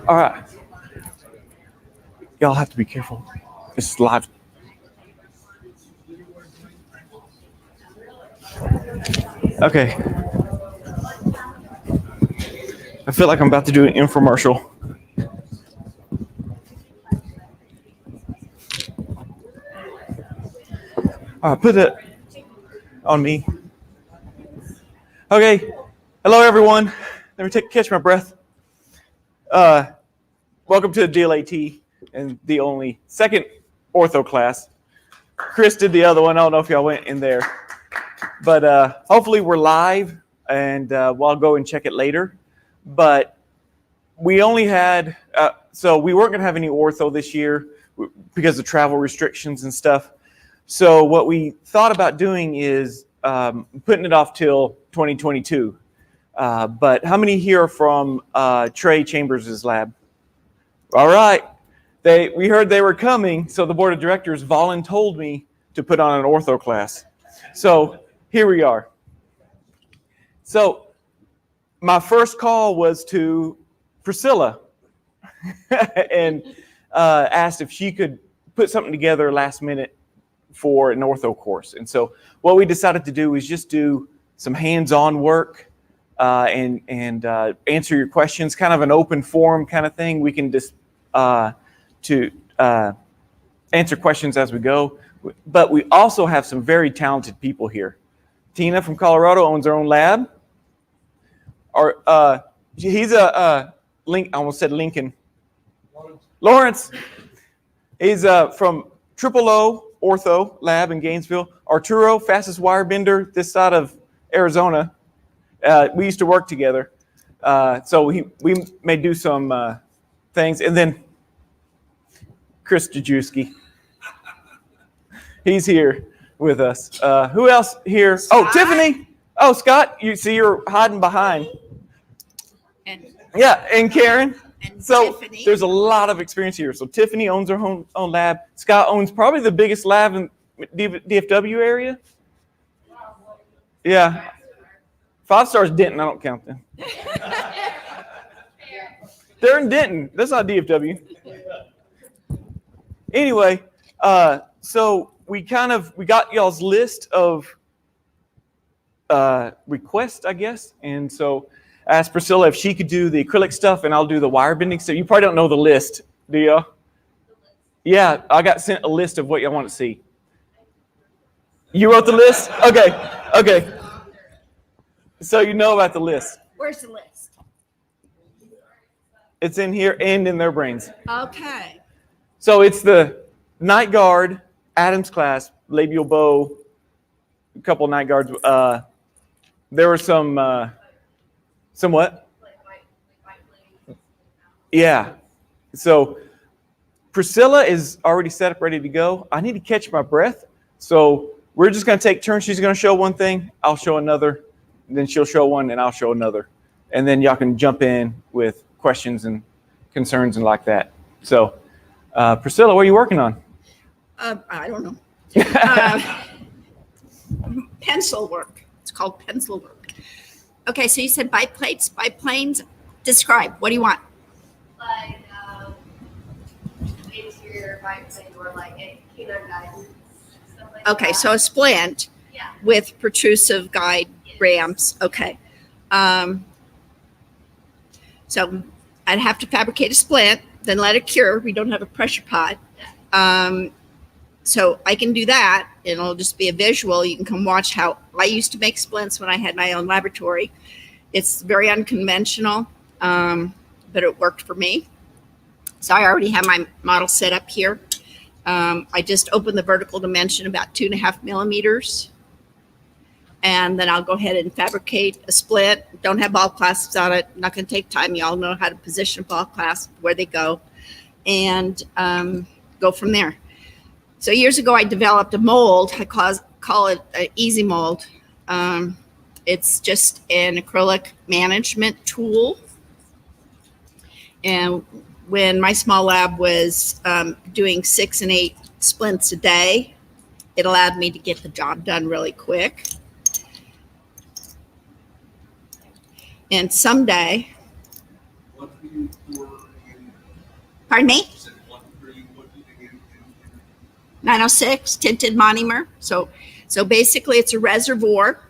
All right. Y'all have to be careful. This is live. Okay. I feel like I'm about to do an infomercial. All right, put it on me. Okay. Hello, everyone. Let me catch my breath. Welcome to the DLAT and the only second ortho class. Chris did the other one. I don't know if y'all went in there. But hopefully we're live, and I'll go and check it later. But we only had, so we weren't going to have any ortho this year because of travel restrictions and stuff. So what we thought about doing is putting it off till 2022. But how many here are from Trey Chambers' lab? All right. We heard they were coming, so the board of directors voluntold me to put on an ortho class. So here we are. So my first call was to Priscilla and asked if she could put something together last minute for an ortho course. And so what we decided to do is just do some hands-on work and answer your questions, kind of an open forum kind of thing. We can just answer questions as we go. But we also have some very talented people here. Tina from Colorado owns her own lab. He's I almost said Lincoln. Lawrence. He's from Triple O Ortho Lab in Gainesville. Arturo, fastest wire bender this side of Arizona. We used to work together. So we may do some things. And then Chris Jajewski. He's here with us. Who else here? Scott? Oh, Tiffany. Oh, Scott. You see, you're hiding behind. And Karen. And so Tiffany. There's a lot of experience here. So Tiffany owns her own lab. Scott owns probably the biggest lab in DFW area. Yeah. 5 Stars Denton. I don't count them. They're in Denton. That's not DFW. Anyway, so we got y'all's list of requests, I guess. And so I asked Priscilla if she could do the acrylic stuff and I'll do the wire bending stuff. You probably don't know the list, do you? Yeah, I got sent a list of what y'all want to see. You wrote the list? Okay. So you know about the list. Where's the list? It's in here and in their brains. Okay. So it's the Nightguard, Adams Clasp, labial bow, a couple Nightguards. There were some what? Yeah. So Priscilla is already set up, ready to go. I need to catch my breath. So we're just going to take turns. She's going to show one thing. I'll show another. Then she'll show one and I'll show another. And then y'all can jump in with questions and concerns and like that. So Priscilla, what are you working on? I don't know. Pencil work. It's called pencil work. Okay, so you said biplates, biplanes. Describe. What do you want? Like interior biplane or like a canine guidance. Stuff like Okay, that. so a splint with protrusive guide rams. Okay. So I'd have to fabricate a splint, then let it cure. We don't have a pressure pot. So I can do that, and it'll just be a visual. You can come watch how I used to make splints when I had my own laboratory. It's very unconventional, but it worked for me. So I already have my model set up here. I just opened the vertical dimension about 2.5 millimeters. And then I'll go ahead and fabricate a splint. Don't have ball clasps on it. Not going to take time. You all know how to position a ball clasp, where they go, and go from there. So years ago, I developed a mold. I call it an easy mold. It's just an acrylic management tool. And when my small lab was doing 6 and 8 splints a day, it allowed me to get the job done really quick. And someday, What do you pour in? pardon me, You said what do you put in? 906 tinted monomer. So basically it's a reservoir.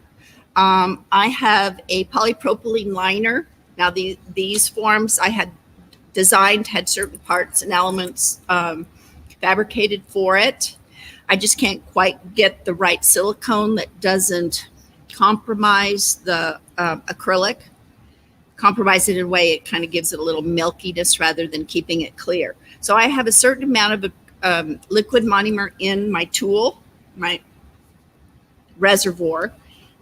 I have a polypropylene liner. Now these forms I had designed had certain parts and elements fabricated for it. I just can't quite get the right silicone that doesn't compromise the acrylic. Compromise it in a way it kind of gives it a little milkiness rather than keeping it clear. So I have a certain amount of liquid monomer in my tool, my reservoir,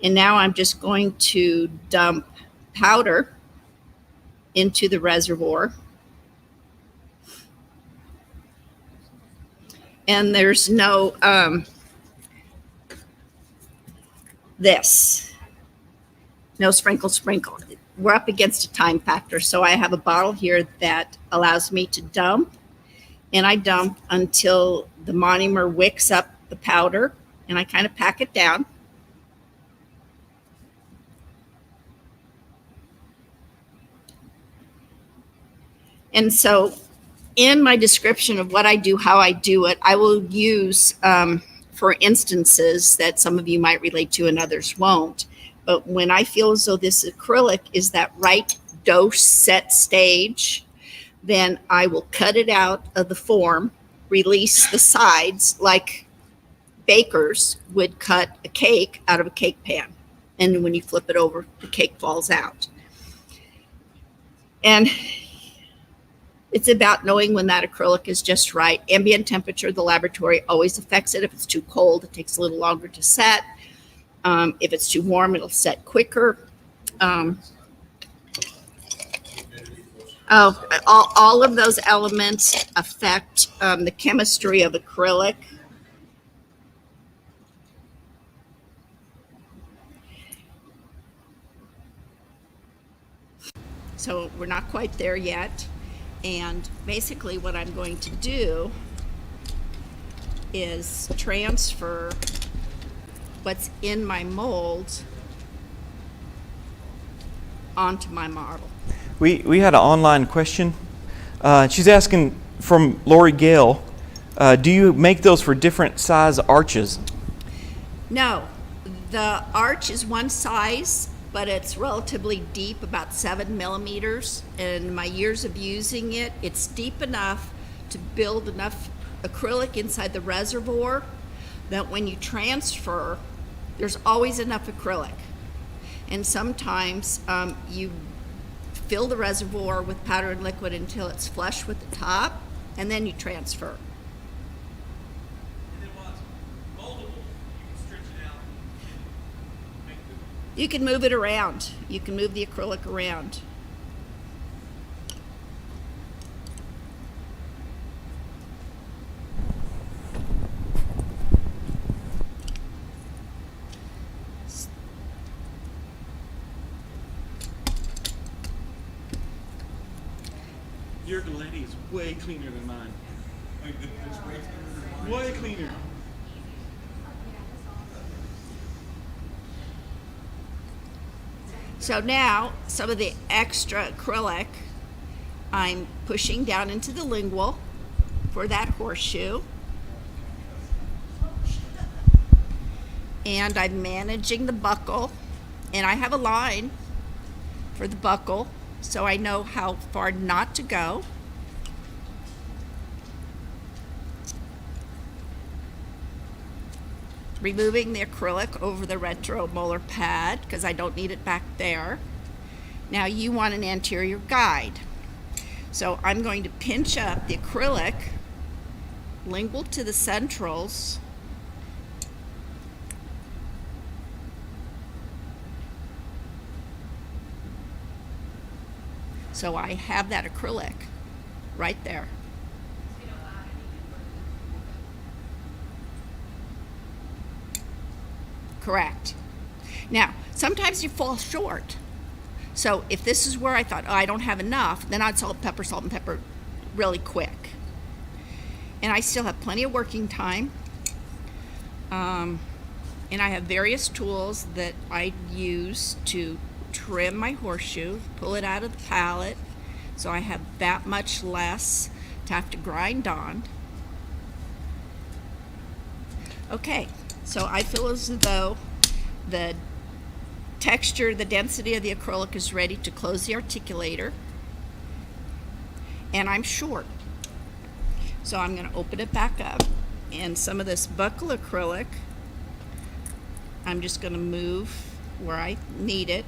and now I'm just going to dump powder into the reservoir. And there's no no sprinkle. We're up against a time factor. So I have a bottle here that allows me to dump, and I dump until the monomer wicks up the powder, and I kind of pack it down. And so in my description of what I do, how I do it, I will use for instances that some of you might relate to and others won't. But when I feel as though this acrylic is that right dose set stage, then I will cut it out of the form, release the sides like bakers would cut a cake out of a cake pan. And when you flip it over, the cake falls out. And it's about knowing when that acrylic is just right. Ambient temperature of the laboratory always affects it. If it's too cold, it takes a little longer to set. If it's too warm, it'll set quicker. All of those elements affect the chemistry of acrylic. So we're not quite there yet. And basically what I'm going to do is transfer what's in my mold onto my model. We had an online question. She's asking from Lori Gale, do you make those for different size arches? No, the arch is one size, but it's relatively deep, about 7 millimeters. And my years of using it, it's deep enough to build enough acrylic inside the reservoir that when you transfer, there's always enough acrylic. And sometimes you fill the reservoir with powder and liquid until it's flush with the top, and then you transfer. You can move it around. You can move the acrylic around. Your Galletti is way cleaner than mine. Way cleaner. So now some of the extra acrylic I'm pushing down into the lingual for that horseshoe. And I'm managing the buckle, and I have a line for the buckle so I know how far not to go. Removing the acrylic over the retro molar pad because I don't need it back there. Now you want an anterior guide. So I'm going to pinch up the acrylic, lingual to the centrals, so I have that acrylic right there. Correct. Now, sometimes you fall short. So if this is where I thought, oh, I don't have enough, then I'd salt and pepper really quick. And I still have plenty of working time. And I have various tools that I use to trim my horseshoe, pull it out of the pallet, so I have that much less to have to grind on. Okay, so I feel as though the texture, the density of the acrylic is ready to close the articulator. And I'm short. So I'm going to open it back up. And some of this buckle acrylic, I'm just going to move where I need it.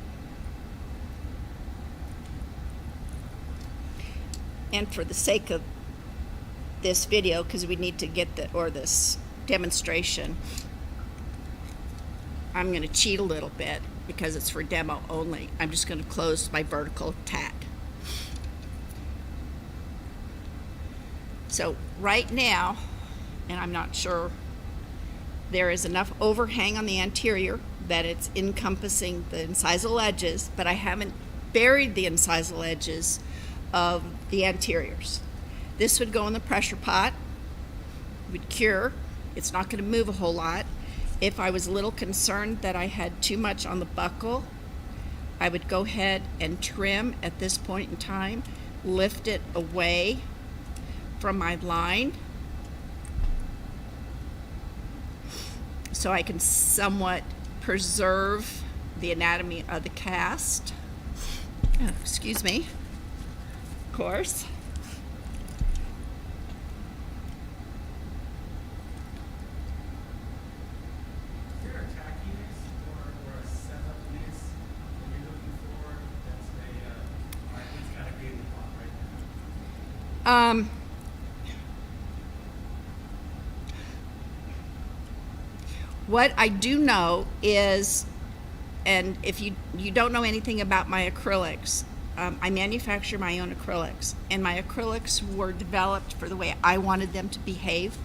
And for the sake of this video, because we need to get this demonstration, I'm going to cheat a little bit because it's for demo only. I'm just going to close my vertical tack. So right now, and I'm not sure, there is enough overhang on the anterior that it's encompassing the incisal edges, but I haven't buried the incisal edges of the anteriors. This would go in the pressure pot, would cure. It's not going to move a whole lot. If I was a little concerned that I had too much on the buckle, I would go ahead and trim at this point in time, lift it away from my line so I can somewhat preserve the anatomy of the cast. Oh, excuse me, of course. Is there a tackiness or a setupness that you're looking for that's it's got to be in the pot right now? What I do know is, and if you don't know anything about my acrylics, I manufacture my own acrylics, and my acrylics were developed for the way I wanted them to behave.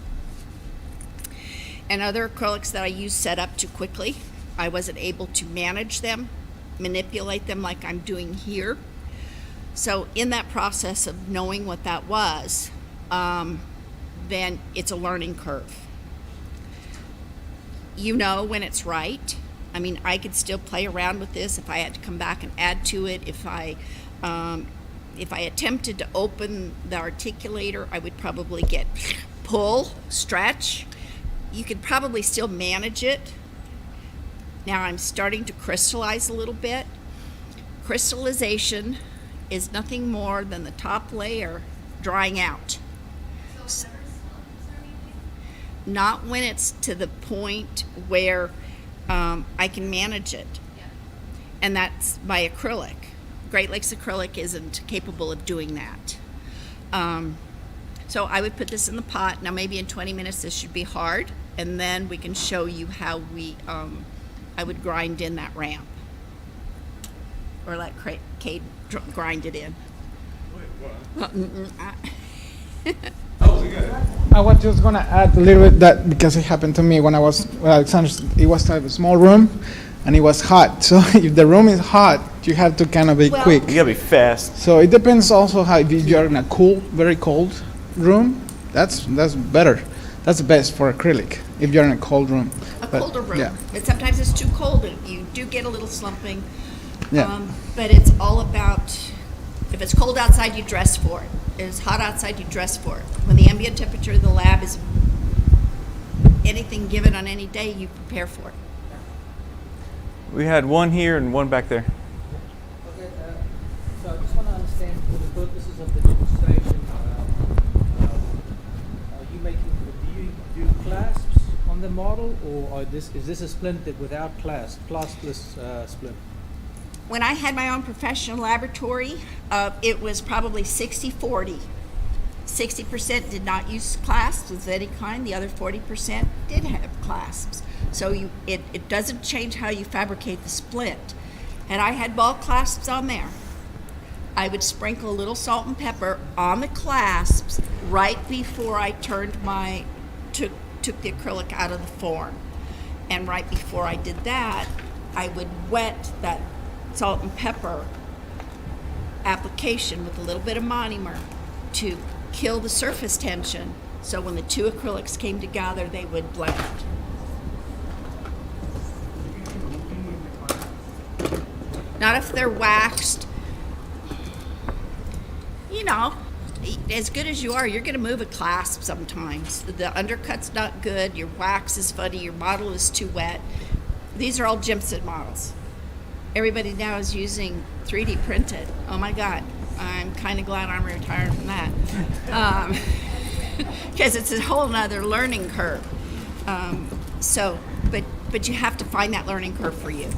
And other acrylics that I use set up too quickly. I wasn't able to manage them, manipulate them like I'm doing here. So in that process of knowing what that was, then it's a learning curve. You know when it's right. I mean, I could still play around with this if I had to come back and add to it. If I attempted to open the articulator, I would probably get pull, stretch. You could probably still manage it. Now I'm starting to crystallize a little bit. Crystallization is nothing more than the top layer drying out. So never slumps or anything? Not when it's to the point where I can manage it. Yeah. And that's my acrylic. Great Lakes acrylic isn't capable of doing that. So I would put this in the pot. Now maybe in 20 minutes this should be hard, and then we can show you how I would grind in that ramp. Or let Cade grind it in. Oh, we got it. I was just gonna add a little bit that because it happened to me when I was with Alexander. It was a small room, and it was hot. So if the room is hot, you have to kind of be Well- quick. You gotta be fast. So it depends also how if you're in a cool, very cold room. That's better. That's best for acrylic if you're in a cold room. A But, colder room. Yeah. But sometimes it's too cold. You do get a little slumping. Yeah. But it's all about, if it's cold outside, you dress for it. If it's hot outside, you dress for it. When the ambient temperature of the lab is anything given on any day, you prepare for it. We had one here and one back there. Okay, so I just want to understand for the purposes of the demonstration, are you making, do you do clasps on the model, or is this a splint that without claspless splint? When I had my own professional laboratory, it was probably 60-40. 60% did not use clasps of any kind. The other 40% did have clasps. So it doesn't change how you fabricate the splint. And I had ball clasps on there. I would sprinkle a little salt and pepper on the clasps right before I took the acrylic out of the form. And right before I did that, I would wet that salt and pepper application with a little bit of monomer to kill the surface tension, so when the two acrylics came together, they would blend. Not if they're waxed. You know, as good as you are, you're going to move a clasp sometimes. The undercut's not good, your wax is funny, your model is too wet. These are all Jimson models. Everybody now is using 3D printed. Oh my God, I'm kind of glad I'm retired from that. Because it's a whole nother learning curve. But you have to find that learning curve for you.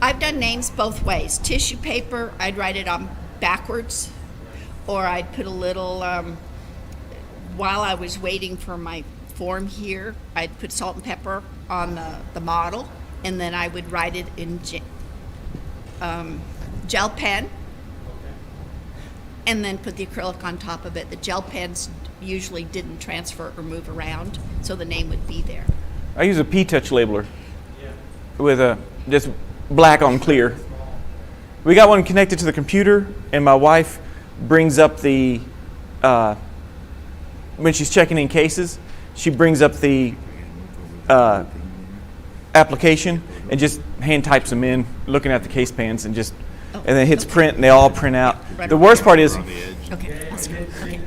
I've done names both ways. Tissue paper, I'd write it on backwards, or I'd put a little, while I was waiting for my form here, I'd put salt and pepper on the model, and then I would write it in gel pen, and then put the acrylic on top of it. The gel pens usually didn't transfer or move around, so the name would be there. I use a P-Touch labeler with a just black on clear. We got one connected to the computer, and my wife brings up the, when she's checking in cases, she brings up the application and just hand types them in, looking at the case pans, and just, and then hits print, and they all print out. The worst part is, Okay, Oscar. Okay.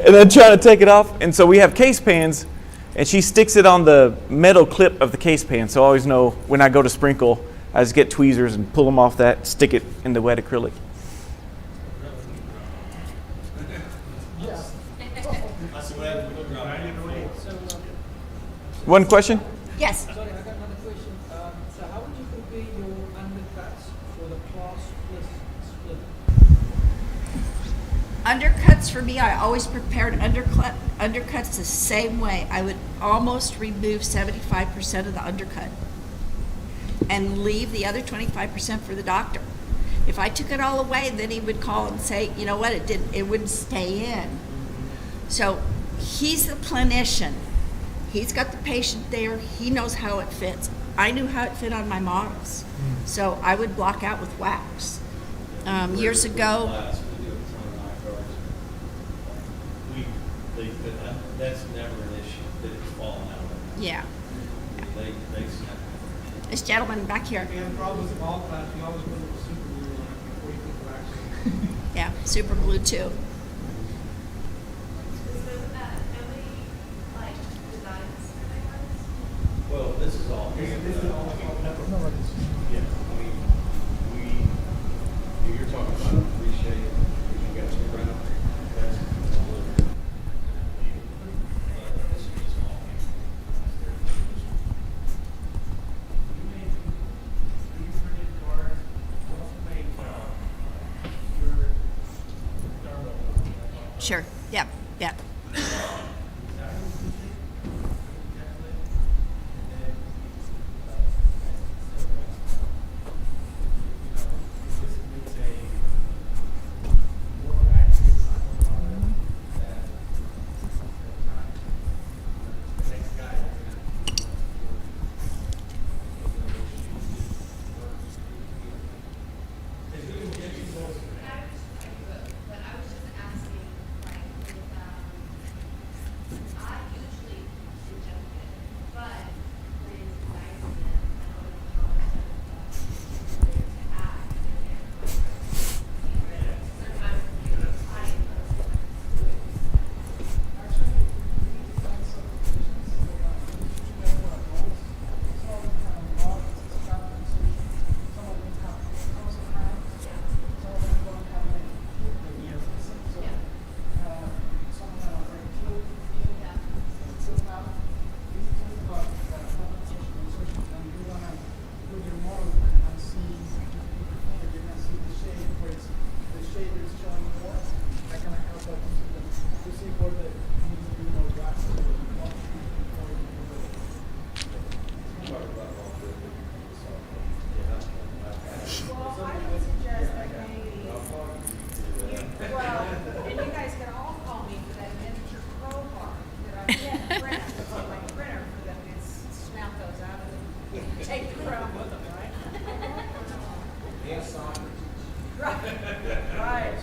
and then trying to take it off, and so we have case pans, and she sticks it on the metal clip of the case pan, so I always know when I go to sprinkle, I just get tweezers and pull them off that, stick it in the wet acrylic. One question? Yes. Sorry, I got another question. So how would you compare your undercuts for the class plus split? Undercuts for me, I always prepared undercuts the same way. I would almost remove 75% of the undercut and leave the other 25% for the doctor. If I took it all away, then he would call and say, you know what, it wouldn't stay in. So he's the clinician. He's got the patient there. He knows how it fits. I knew how it fit on my models. So I would block out with wax. Years ago, That's never an issue, that it's falling out. yeah. They snap. This gentleman back here. And the problem with all class, you always put a little super glue on it before you put the wax on. Yeah, super glue too. Is there how many like designs for Nightguards? Well, this is all. This is all. Yeah, you're talking about reshape, you got some round, that's all of it. This is just all. Sure. Yeah. Yeah. But I was just asking, like, with, I usually suggest it, but when designing them, I don't know how much to add in there. Sometimes it's high. Well, I would suggest that maybe, well, and you guys can all call me for that miniature crowbar that I can't print, it's on my printer for them to snap those out and take them around with them, right? Right, right.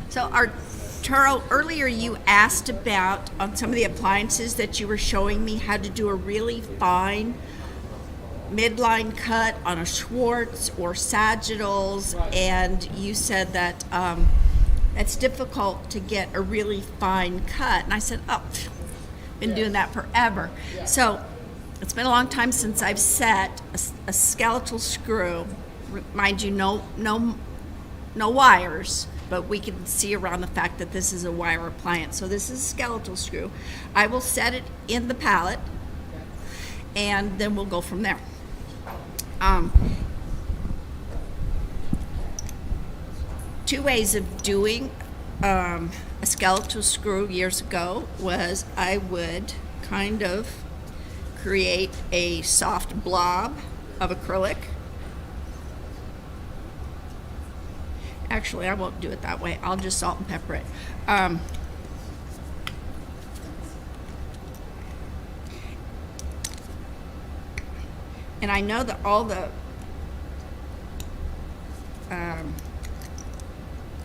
So our Taro, earlier you asked about on some of the appliances that you were showing me how to do a really fine midline cut on a Schwartz or sagittals, and you said that it's difficult to get a really fine cut. And I said, oh, been doing that forever. So it's been a long time since I've set a skeletal screw. Mind you, no wires, but we can see around the fact that this is a wire appliance. So this is a skeletal screw. I will set it in the pallet, and then we'll go from there. Two ways of doing a skeletal screw years ago was I would kind of create a soft blob of acrylic. Actually, I won't do it that way. I'll just salt and pepper it. And I know that all the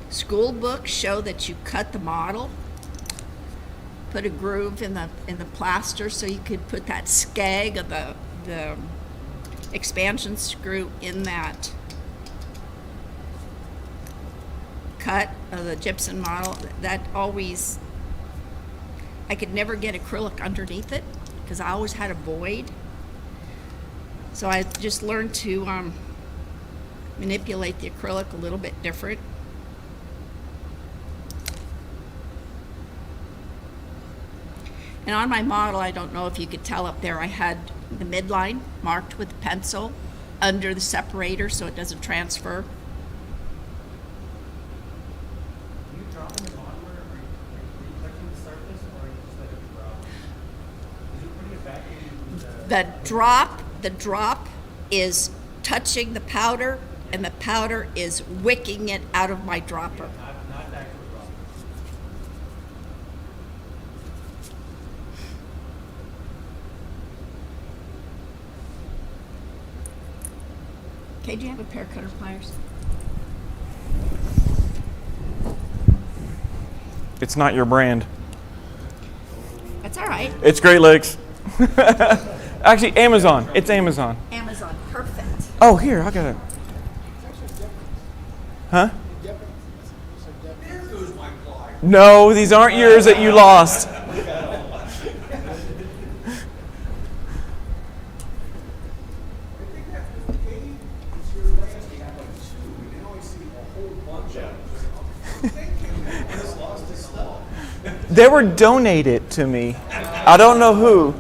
school books show that you cut the model, put a groove in the plaster so you could put that skeg of the expansion screw in that cut of the gypsum model. That always, I could never get acrylic underneath it because I always had a void. So I just learned to manipulate the acrylic a little bit different. And on my model, I don't know if you could tell up there, I had the midline marked with pencil under the separator so it doesn't transfer. Are you dropping the modeler, or are you touching the surface, or are you just letting it drop? Is it putting it back in The drop is touching the powder, and the powder is wicking it out of my dropper. not the actual drop? Okay, do you have a pair of cutter pliers? It's not your brand. That's all right. It's Great Lakes. Actually, Amazon. It's Amazon. Amazon, perfect. Oh, here, I got it. Huh? There goes my ply. No, these aren't yours that you lost. I think that's the Cade. It's your last, we have like two, and now I see a whole bunch of them. Thank you. I just lost his stuff. They were donated to me. I don't know who.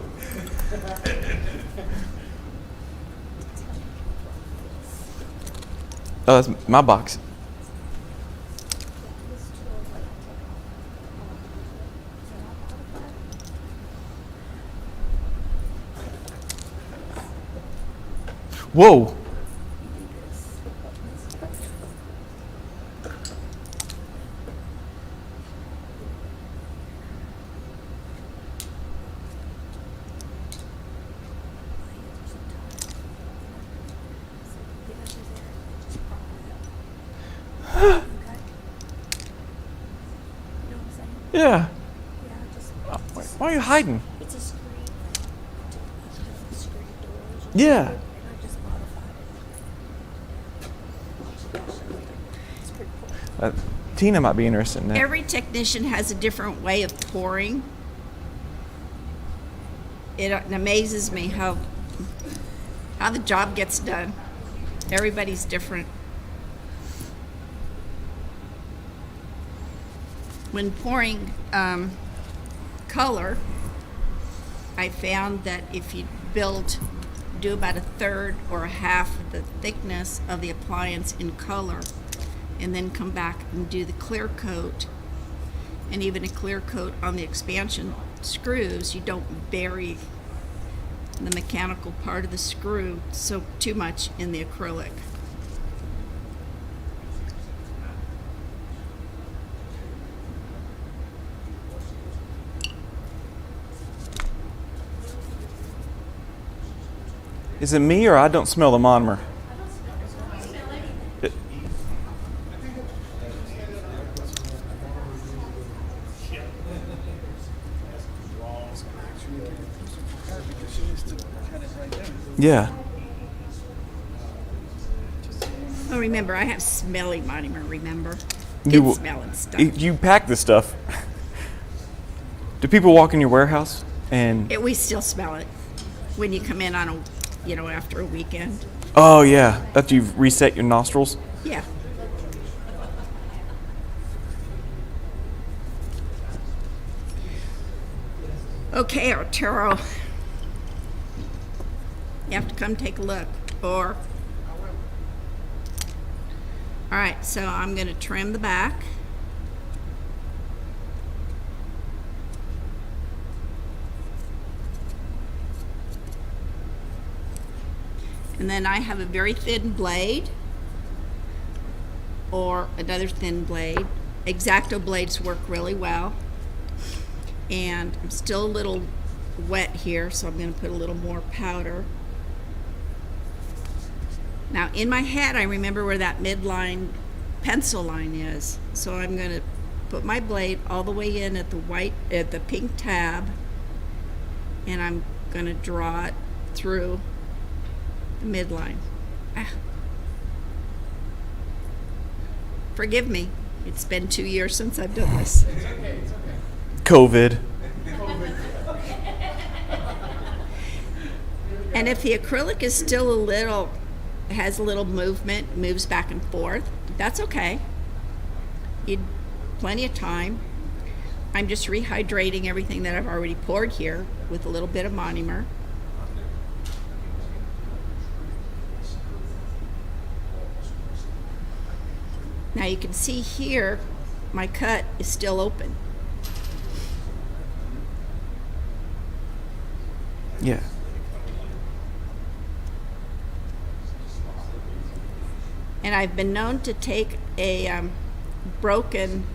Oh, that's my box. Whoa. Yeah. Why are you hiding? It's a screen. Screen doors. Yeah. And I just modified it. It's pretty cool. Tina might be interested in that. Every technician has a different way of pouring. It amazes me how the job gets done. Everybody's different. When pouring color, I found that if you do about a third or a half of the thickness of the appliance in color, and then come back and do the clear coat, and even a clear coat on the expansion screws, you don't bury the mechanical part of the screw so too much in the acrylic. Is it me or I don't smell the monomer? Yeah. Oh, remember, I have smelly monomer, remember? You- It's smelling stuff. You pack this stuff. Do people walk in your warehouse and? We still smell it when you come in on after a weekend. Oh yeah, after you've reset your nostrils. Yeah. Okay, Arturo. You have to come take a look, or. All right, so I'm going to trim the back. And then I have a very thin blade or another thin blade. X-Acto blades work really well. And I'm still a little wet here, so I'm going to put a little more powder. Now in my head, I remember where that midline pencil line is. So I'm going to put my blade all the way in at the pink tab, and I'm going to draw it through the midline. Forgive me. It's been 2 years since I've done this. COVID. And if the acrylic is still has a little movement, moves back and forth, that's okay. You'd plenty of time. I'm just rehydrating everything that I've already poured here with a little bit of monomer. Now you can see here, my cut is still open. Yeah. And I've been known to take a broken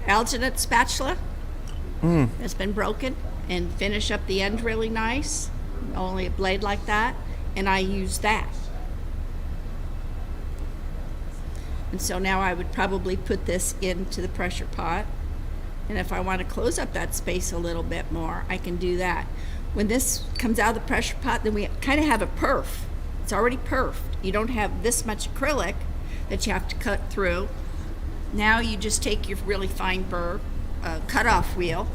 alginate spatula that's been broken and finish up the end really nice, only a blade like that, and I use that. And so now I would probably put this into the pressure pot, and if I want to close up that space a little bit more, I can do that. When this comes out of the pressure pot, then we kind of have a perf. It's already perfed. You don't have this much acrylic that you have to cut through. Now you just take your really fine burr, cut-off wheel,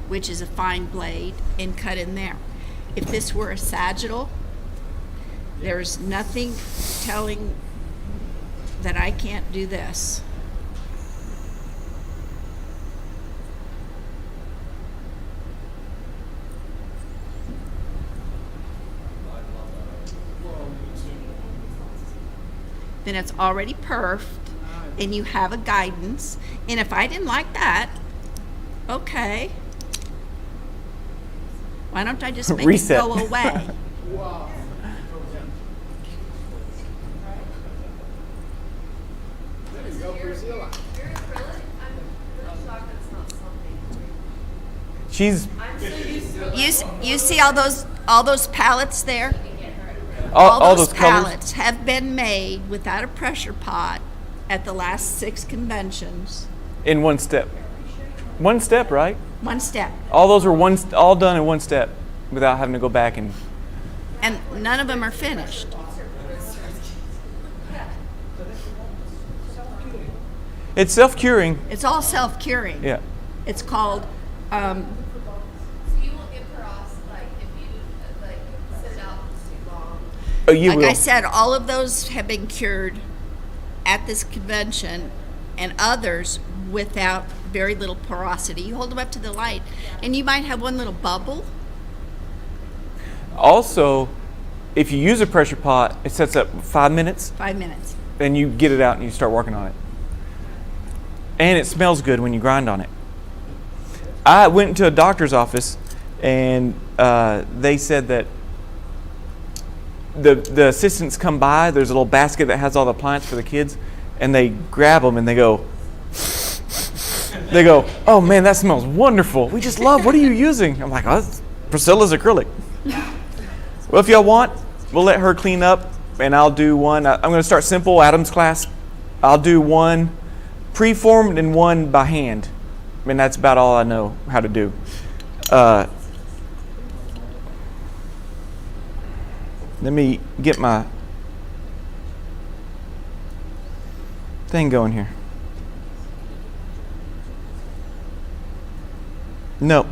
which is a fine blade, and cut in there. If this were a sagittal, there's nothing telling that I can't do this. Then it's already perfed, and you have a guidance. And if I didn't like that, okay, why don't I just make Reset. it go away? Your acrylic, I'm really shocked it's not something. She's I'm so used to You see all those pallets there? all those colors. pallets have been made without a pressure pot at the last 6 conventions. In one step. One step, right? One step. All those were all done in one step without having to go back and. And none of them are finished. It's self-curing. It's all self-curing. Yeah. It's called, So you won't get porosity, like if you sit it out too long. Oh, you like will. I said, all of those have been cured at this convention, and others without very little porosity. You hold them up to the light, and you might have one little bubble. Also, if you use a pressure pot, it sets up 5 minutes, 5 minutes. and you get it out and you start working on it. And it smells good when you grind on it. I went into a doctor's office, and they said that the assistants come by. There's a little basket that has all the appliances for the kids, and they grab them and they go, "Oh man, that smells wonderful. We just love. What are you using?" I'm like, "Oh, that's Priscilla's acrylic." Well, if y'all want, we'll let her clean up, and I'll do one. I'm going to start simple, Adam's clasp. I'll do one pre-formed and one by hand. I mean, that's about all I know how to do. Let me get my thing going here. No.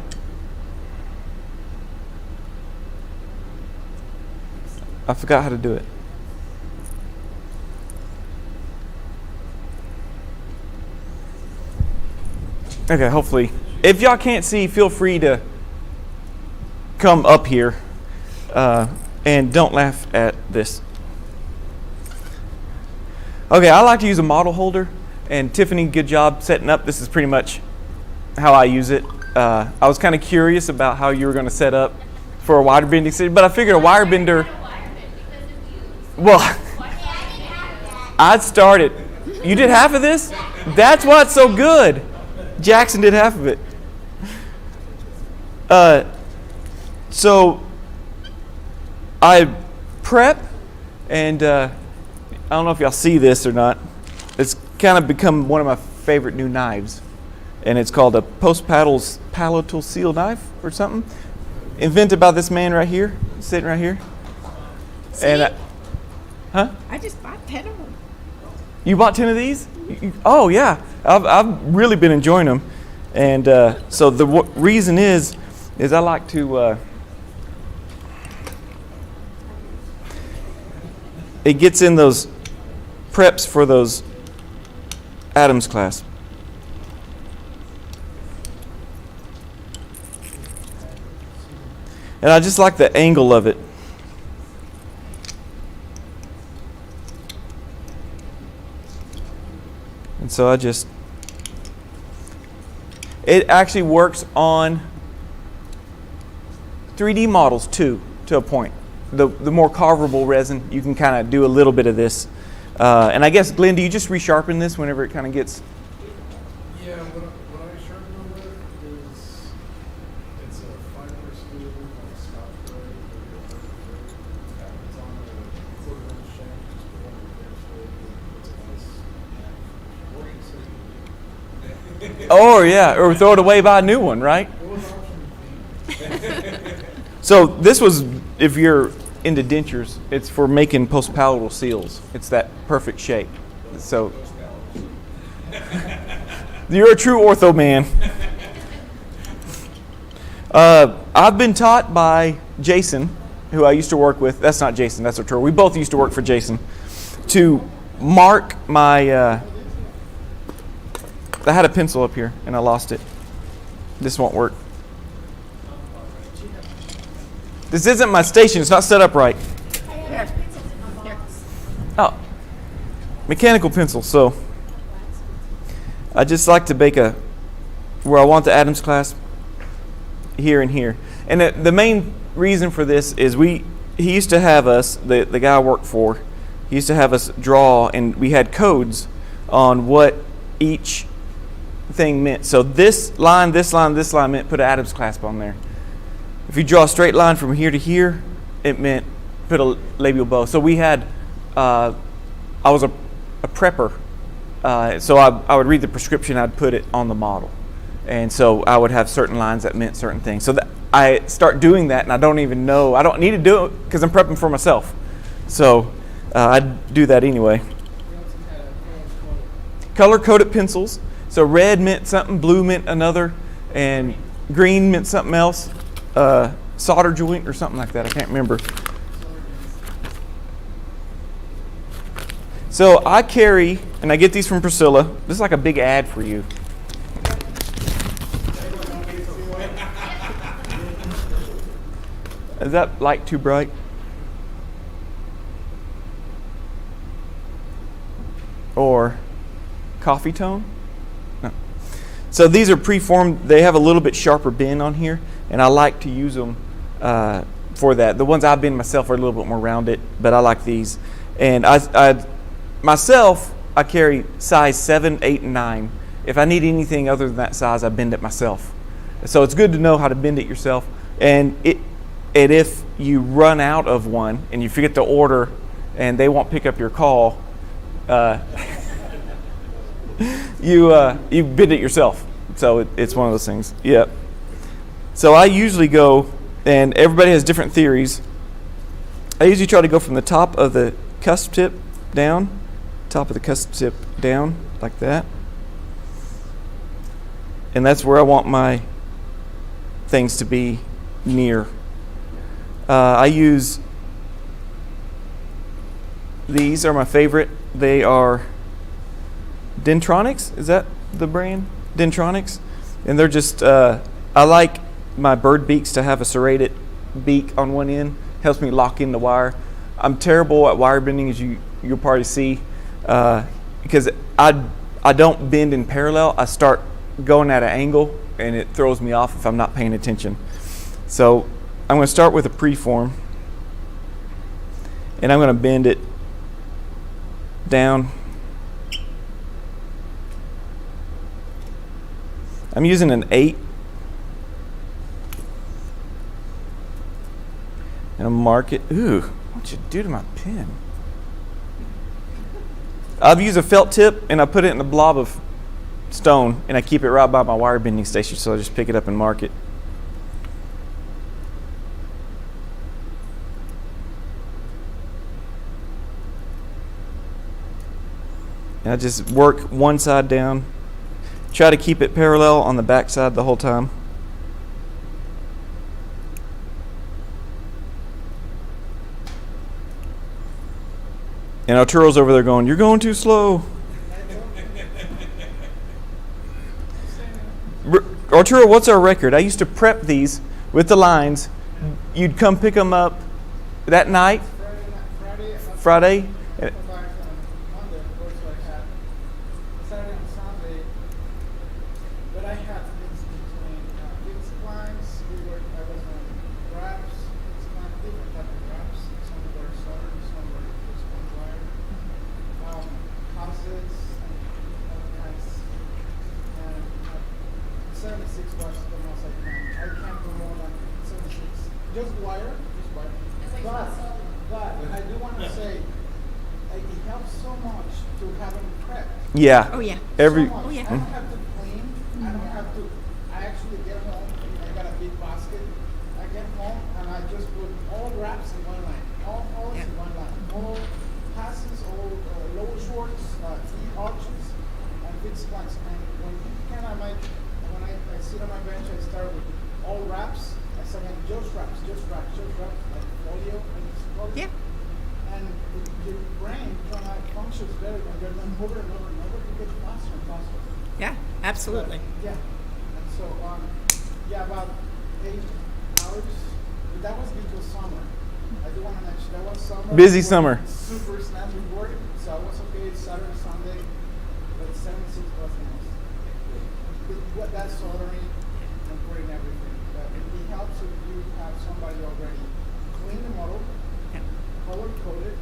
I forgot how to do it. Okay, hopefully. If y'all can't see, feel free to come up here. And don't laugh at this. Okay, I like to use a model holder. And Tiffany, good job setting up. This is pretty much how I use it. I was kind of curious about how you were going to set up for a wire bending city, but I figured a wire bender. Well, I'd started. You did half of this? That's why it's so good. Jackson did half of it. So I prep, and I don't know if y'all see this or not. It's kind of become one of my favorite new knives, and it's called a post-palatal seal knife or something, invented by this man right here, sitting right here. See? And I just bought 10 of them. You bought 10 of these? Oh yeah, I've really been enjoying them, and so the reason is I like to. It gets in those preps for those Adams clasps. And I just like the angle of it. And so it actually works on 3D models too, to a point. The more carvable resin, you can kind of do a little bit of this. And I guess, Glenn, do you just resharpen this whenever it kind of gets? Yeah, what I sharpen them with is it's a 5-inch steel on a Scotch blade. It's on a 1/4-inch shank, just put on the bench blade. It's a nice. Oh yeah, or throw it away, buy a new one, right? It was option. So this was, if you're into dentures, it's for making post-palatal seals. It's that perfect shape. So you're a true ortho man. I've been taught by Jason, who I used to work with. That's not Jason, that's Arturo. We both used to work for Jason. To mark my, I had a pencil up here and I lost it. This won't work. This isn't my station. It's not set up right. Oh, mechanical pencil. So I just like to make where I want the Adams clasp here and here. And the main reason for this is he used to have us, the guy I worked for, he used to have us draw, and we had codes on what each thing meant. So this line meant put an Adams clasp on there. If you draw a straight line from here to here, it meant put a labial bow. So we had, I was a prepper, so I would read the prescription, I'd put it on the model. And so I would have certain lines that meant certain things. So I start doing that, and I don't even know, I don't need to do it because I'm prepping for myself. So I do that anyway. Color-coded pencils. So red meant something, blue meant another, and green meant something else. Solder joint or something like that. I can't remember. So I carry, and I get these from Priscilla. This is like a big ad for you. Is that light too bright? Or coffee tone? No. So these are preformed. They have a little bit sharper bend on here, and I like to use them for that. The ones I've been myself are a little bit more rounded, but I like these. And I carry size 7, 8, and 9. If I need anything other than that size, I bend it myself. So it's good to know how to bend it yourself. And if you run out of one and you forget to order and they won't pick up your call, you bend it yourself. So it's one of those things. Yeah. So I usually go, and everybody has different theories. I usually try to go from the top of the cusp tip down, like that. And that's where I want my things to be near. I use, these are my favorite. They are Dentronics, is that the brand? Dentronics? And they're just, I like my bird beaks to have a serrated beak on one end. Helps me lock in the wire. I'm terrible at wire bending, as you'll probably see, because I don't bend in parallel. I start going at an angle, and it throws me off if I'm not paying attention. So I'm going to start with a preform, and I'm going to bend it down. I'm using an 8. And I'll mark it. Ooh, what'd you do to my pen? I've used a felt tip, and I put it in a blob of stone, and I keep it right by my wire bending station, so I just pick it up and mark it. And I just work one side down. Try to keep it parallel on the back side the whole time. And Arturo's over there going, "You're going too slow." Arturo, what's our record? I used to prep these with the lines. You'd come pick them up that night, Friday. Monday, of course, I had Saturday and Sunday, but I had things between fixed lines. I was on wraps, fixed line, different type of wraps. Some were soldered, some were fixed point wire. Houses and other kinds. And 76 was the most I can. I can't do more than 76. Just wire, just wire. But I do want to say, it helps so much to have them prepped. Yeah. Oh, yeah. Every. So much. Oh, yeah. I don't have to clean. I don't have to. I actually get home. I got a big basket. I get home and I just put all wraps in one line. All colors in one line. All passes, all low shorts, arches, and fixed lines. And when you kind of like, when I sit on my bench, I start with all wraps. I start with just wraps, like folio. Yeah. And your brain kind of functions better when you're done over and over and over. You get faster and faster. Yeah, absolutely. Yeah. And so, about 8 hours. But that was due to summer. I do want to mention that was summer. Busy summer. Super snappy work. So I was okay Saturday, Sunday, but 76 was nice. With that soldering and putting everything. But it helps if you have somebody already clean the model, color coded.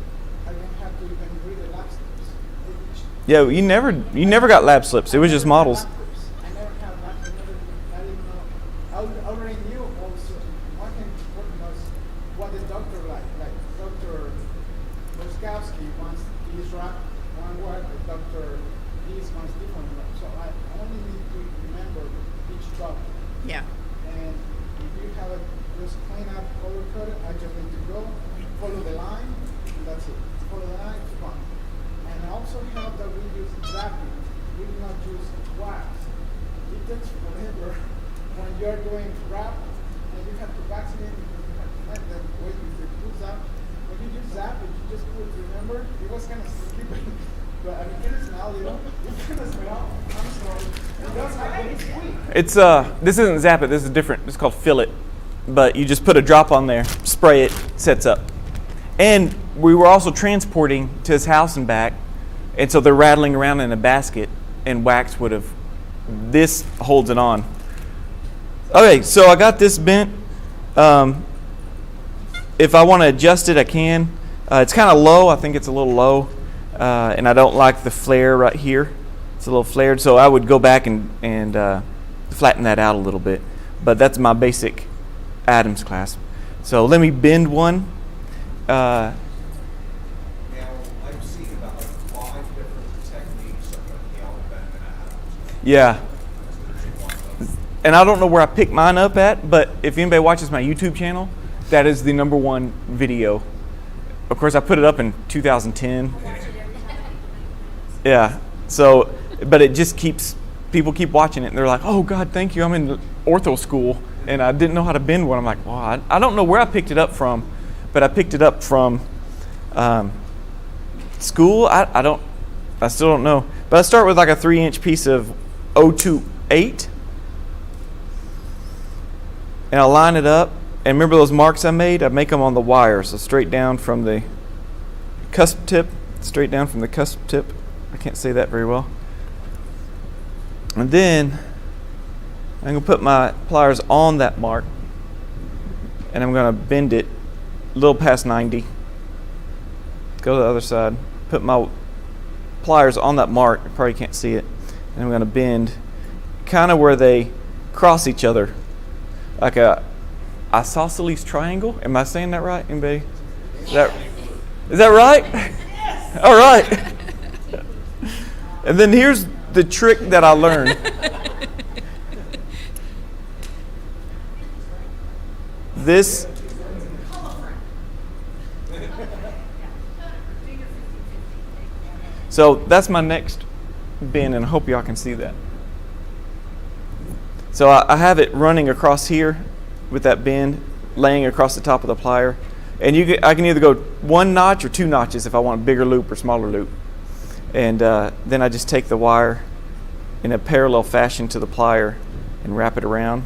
I don't have to even read the lab slips. Yeah, you never got lab slips. It was just models. I never had lab slips. I didn't know. I already knew also. One thing important was what the doctor liked. Like Dr. Boskowski wants this wrap one way, Dr. This wants different wrap. So I only need to remember each doctor. Yeah. And if you have it just clean up, color coded, I just need to go, follow the line, and that's it. Follow the line, it's fine. And I also have that we use zapping. We do not use wax. It takes forever when you're doing wrap and you have to vaccinate because you have to let them wait if it pulls out. When you do zap it, you just put, remember, it was kind of sticky. But I mean, can it smell, you know? You can smell. I'm sorry. It does have to be sweet. It's this isn't zap it. This is different. It's called fill it. But you just put a drop on there, spray it, sets up. And we were also transporting to his house and back, and so they're rattling around in a basket, and wax would have. This holds it on. Okay, so I got this bent. If I want to adjust it, I can. It's kind of low. I think it's a little low, and I don't like the flare right here. It's a little flared, so I would go back and flatten that out a little bit. But that's my basic Adams clasp. So let me bend one. Now, I've seen about 5 different techniques of how to bend an Adams. Yeah. and I don't know where I picked mine up at, but if anybody watches my YouTube channel, that is the #1 video. Of course, I put it up in 2010. Yeah. So, but it just keeps, people keep watching it, and they're like, "Oh God, thank you. I'm in ortho school, and I didn't know how to bend one." I'm like, "Well, I don't know where I picked it up from, but I picked it up from school. I still don't know. But I start with like a 3-inch piece of 028, and I line it up. And remember those marks I made? I make them on the wire, so straight down from the cusp tip, straight down from the cusp tip. I can't say that very well. And then I'm going to put my pliers on that mark, and I'm going to bend it a little past 90. Go to the other side. Put my pliers on that mark. You probably can't see it. And I'm going to bend kind of where they cross each other, like a isosceles triangle. Am I saying that right? Anybody? Is that right? Yes. All right. And then here's the trick that I learned. This. So that's my next bend, and I hope y'all can see that. So I have it running across here with that bend, laying across the top of the plier. And I can either go 1 notch or 2 notches if I want a bigger loop or smaller loop. And then I just take the wire in a parallel fashion to the plier and wrap it around.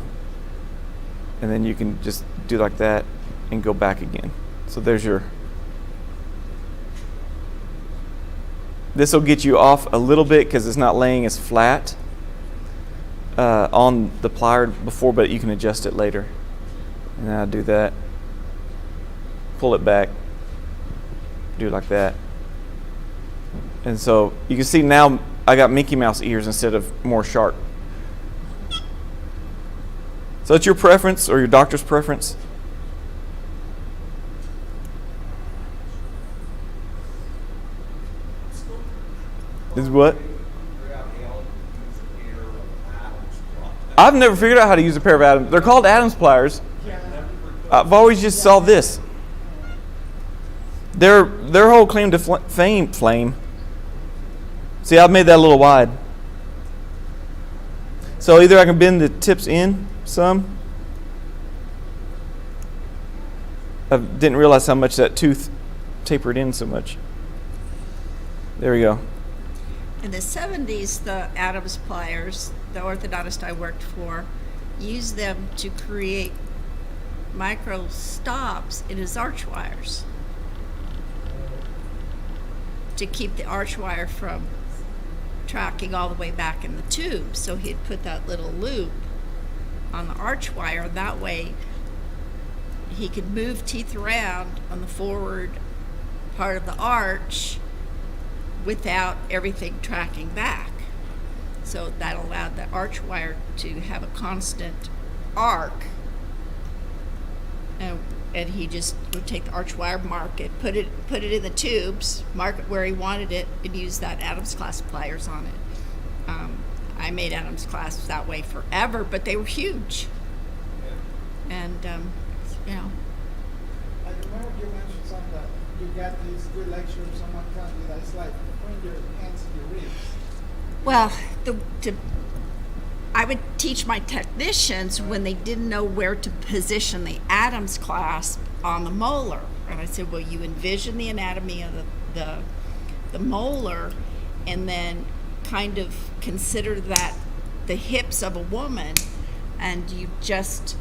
And then you can just do like that and go back again. So there's your... This will get you off a little bit because it's not laying as flat on the plier before, but you can adjust it later. And then I do that, pull it back, do it like that. And so you can see now I got Mickey Mouse ears instead of more sharp. So it's your preference or your doctor's preference. Is what? I've never figured out how to use a pair of Adams. They're called Adams pliers. I've always just saw this. Their whole claim to fame. See, I've made that a little wide. So either I can bend the tips in some. I didn't realize how much that tooth tapered in so much. There we go. In the 70s, the Adams pliers, the orthodontist I worked for, used them to create micro stops in his arch wires to keep the arch wire from tracking all the way back in the tube. So he'd put that little loop on the arch wire. That way he could move teeth around on the forward part of the arch without everything tracking back. So that allowed the arch wire to have a constant arc. And he just would take the arch wire, mark it, put it in the tubes, mark it where he wanted it, and use that Adams clasp pliers on it. I made Adams clasps that way forever, but they were huge. And you know. I remember you mentioned something that you got this good lecture of someone telling you that it's like putting your hands in your ribs. Well, I would teach my technicians when they didn't know where to position the Adams clasp on the molar. And I said, well, you envision the anatomy of the molar, and then kind of consider that the hips of a woman, and you just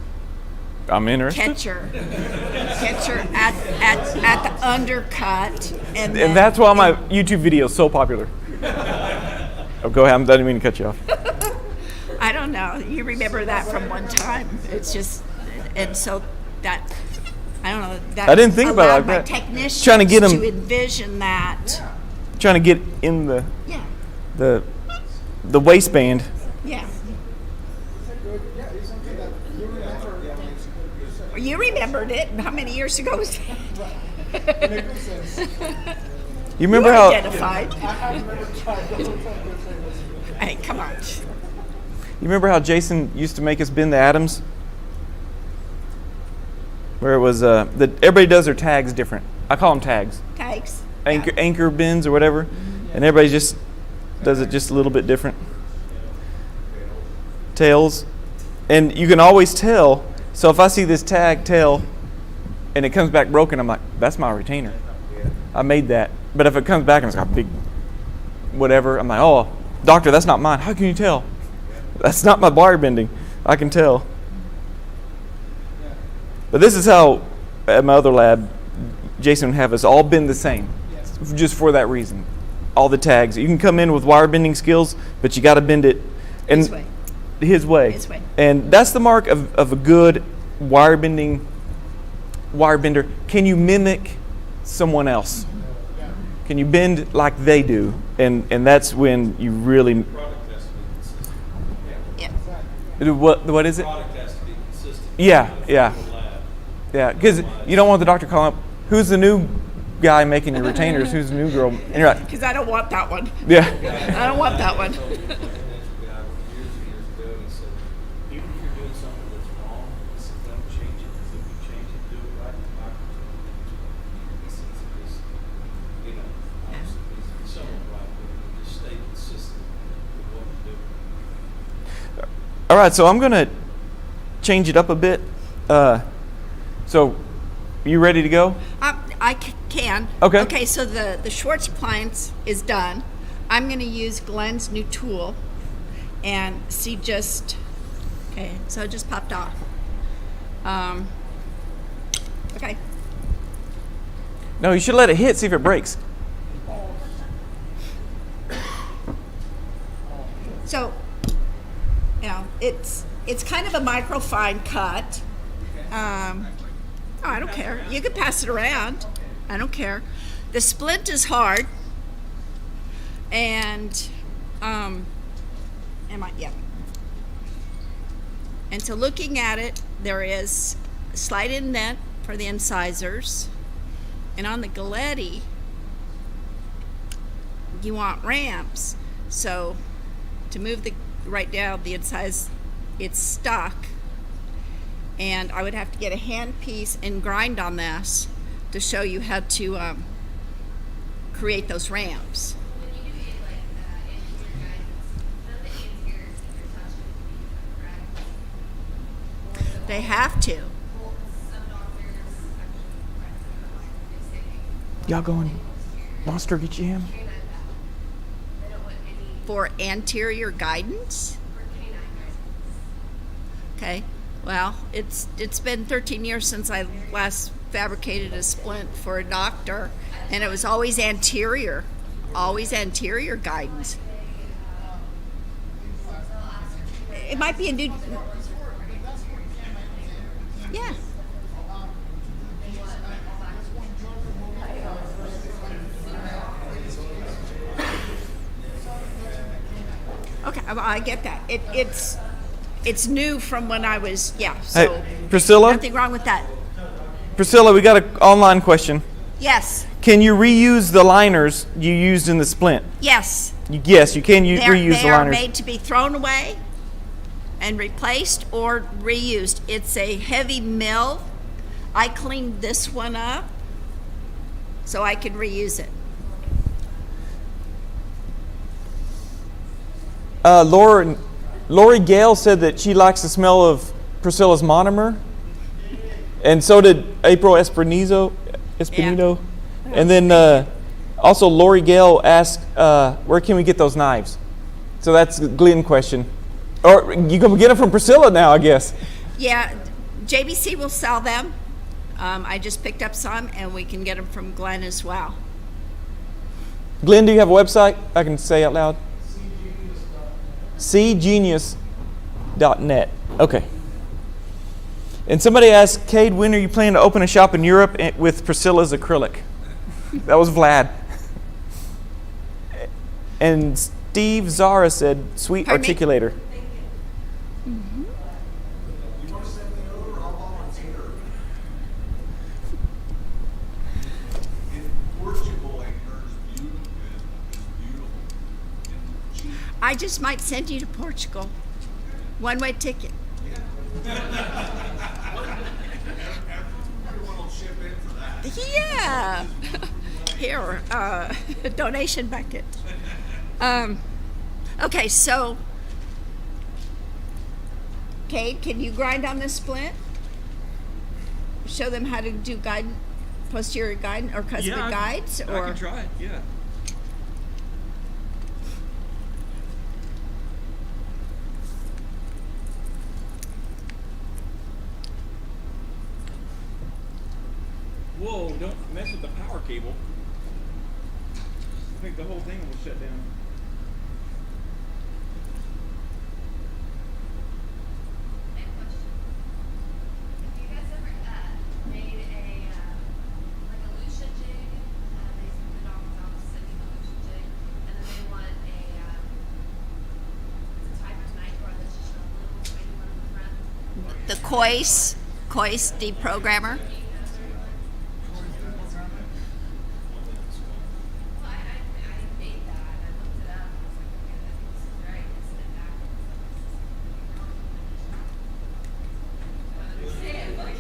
I'm interested. catch her at the undercut, and that's why my YouTube video is so popular. Oh, go ahead. I didn't mean to cut you off. I don't know. You remember that from one time. It's just, and so that, I don't know. That I didn't think about it like allowed that. my technicians Trying to get 'em- to envision that. Trying to get in the Yeah. the waistband. Yeah. Yeah, it's something that you remember. You remembered it. How many years ago was that? In a good sense. You remember You how? identified. I remember trying the whole time to say this. Hey, come on. You remember how Jason used to make us bend the atoms? Where it was everybody does their tags different. I call them tags. Tags. Anchor bends or whatever, and everybody just does it just a little bit different. Tails, and you can always tell. So if I see this tag tail, and it comes back broken, I'm like, that's my retainer. I made that. But if it comes back and it's got big whatever, I'm like, oh, doctor, that's not mine. How can you tell? That's not my wire bending. I can tell. But this is how at my other lab, Jason would have us all bend the same, just for that reason. All the tags. You can come in with wire bending skills, but you got to bend it His way. His way. His way. And that's the mark of a good wire bender. Can you mimic someone else? Can you bend like they do? And that's when you really. Product has to be consistent. Yeah. What is it? Product has to be consistent. Yeah. Lab. Yeah, because you don't want the doctor calling up, who's the new guy making your retainers? Who's the new girl? And you're like, Because I don't want that one. yeah. I don't want that one. Years and years ago, and he said, even if you're doing something that's wrong, he said, don't change it, because if you change it, do it right, the doctor's going to he says, it's, obviously, he's somewhat right, but just stay consistent with what you do. All right, so I'm going to change it up a bit. So, you ready to go? I can. Okay. Okay, so the Schwartz appliance is done. I'm going to use Glenn's new tool and see just, okay, so it just popped off. Okay. No, you should let it hit, see if it breaks. So, it's kind of a microfine cut. I don't care. You can pass it around. I don't care. The splint is hard. And, yeah. And so looking at it, there is a slight indent for the incisors. And on the Galletti, you want ramps. So to move right down the incise, it's stuck. And I would have to get a hand piece and grind on this to show you how to create those ramps. When you do it like interior guidance, none of the interiors that you're touching will be correct. They have to. Well, some doctors actually correct them. They say Y'all going Monster get Jam? canine back. They don't want any For anterior guidance? for canine guidance. Okay. Well, it's been 13 years since I last fabricated a splint for a doctor, and it was always anterior guidance. It might be a new. Yeah. Okay, well, I get that. It's new from when I was, so Hey, Priscilla? nothing wrong with that. Priscilla, we got an online question. Yes, Can you reuse the liners you used in the splint? yes. Yes, you can reuse They the are liners. made to be thrown away and replaced or reused. It's a heavy mill. I cleaned this one up so I can reuse it. Lori Gale said that she likes the smell of Priscilla's monomer, and so did April Espinito. And then also Lori Gale asked, where can we get those knives? So that's a Glenn question. Or you can get them from Priscilla now, I guess. Yeah, JBC will sell them. I just picked up some, and we can get them from Glenn as well. Glenn, do you have a website I can say out loud? cgenius.net. Okay. And somebody asked, Cade, when are you planning to open a shop in Europe with Priscilla's acrylic? That was Vlad. And Steve Zara said, sweet Pardon me? articulator. You want to send me over? I'll volunteer. In Portugal, I heard is beautiful. I just might send you to Portugal. One-way ticket. Everyone will chip in for that. Yeah. Here, donation bucket. Okay, so, Cade, can you grind on this splint? Show them how to do posterior guide or cuspid guides, or I can try it. Yeah. Whoa! Don't mess with the power cable. I think the whole thing will shut down. I have a question. Have you guys ever made like a Lucia jig? They send the doctor's office sending a Lucia jig, and then they want it's a type of Nightguard that's just a little tiny one in the front. the Cois deprogrammer. Well, I made that. I looked it up. I was like, okay, I think this is right. It's in back. I understand, like.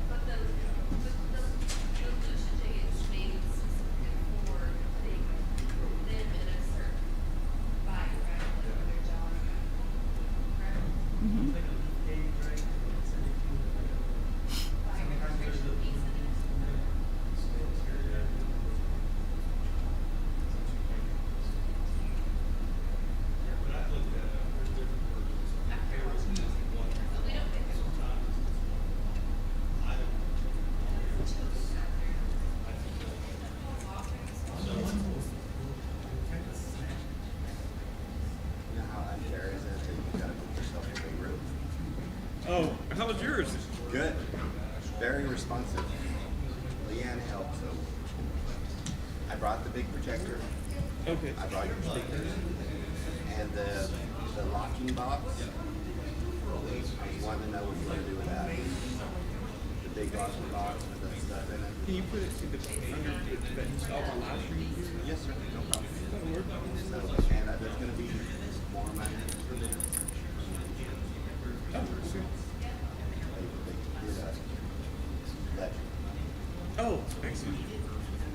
But the Lucia jig is made specifically for them in a certain body, right? Like for their jaw, correct? Like a restriction piece in it. So we don't pick it. You know how unfair is it that you gotta put yourself in a big room? Oh, how was yours? Good. Very responsive. Leanne helped, so I brought the big projector. Okay. I brought your speakers. And the locking box. You want to know what you want to do with that. The big locking box with the stuff in it. Can you put it to the under that install on live stream? Yes, sir. No problem. So, and there's going to be more money for this. Oh, excellent.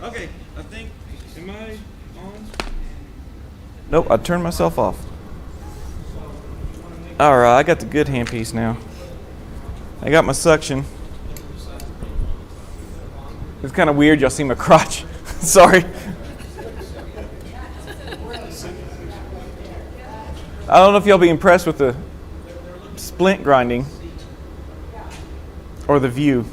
Okay, I think, am I on? Nope, I turned myself off. All right, I got the good handpiece now. I got my suction. It's kind of weird, y'all see my crotch. Sorry. I don't know if y'all be impressed with the splint grinding or the view.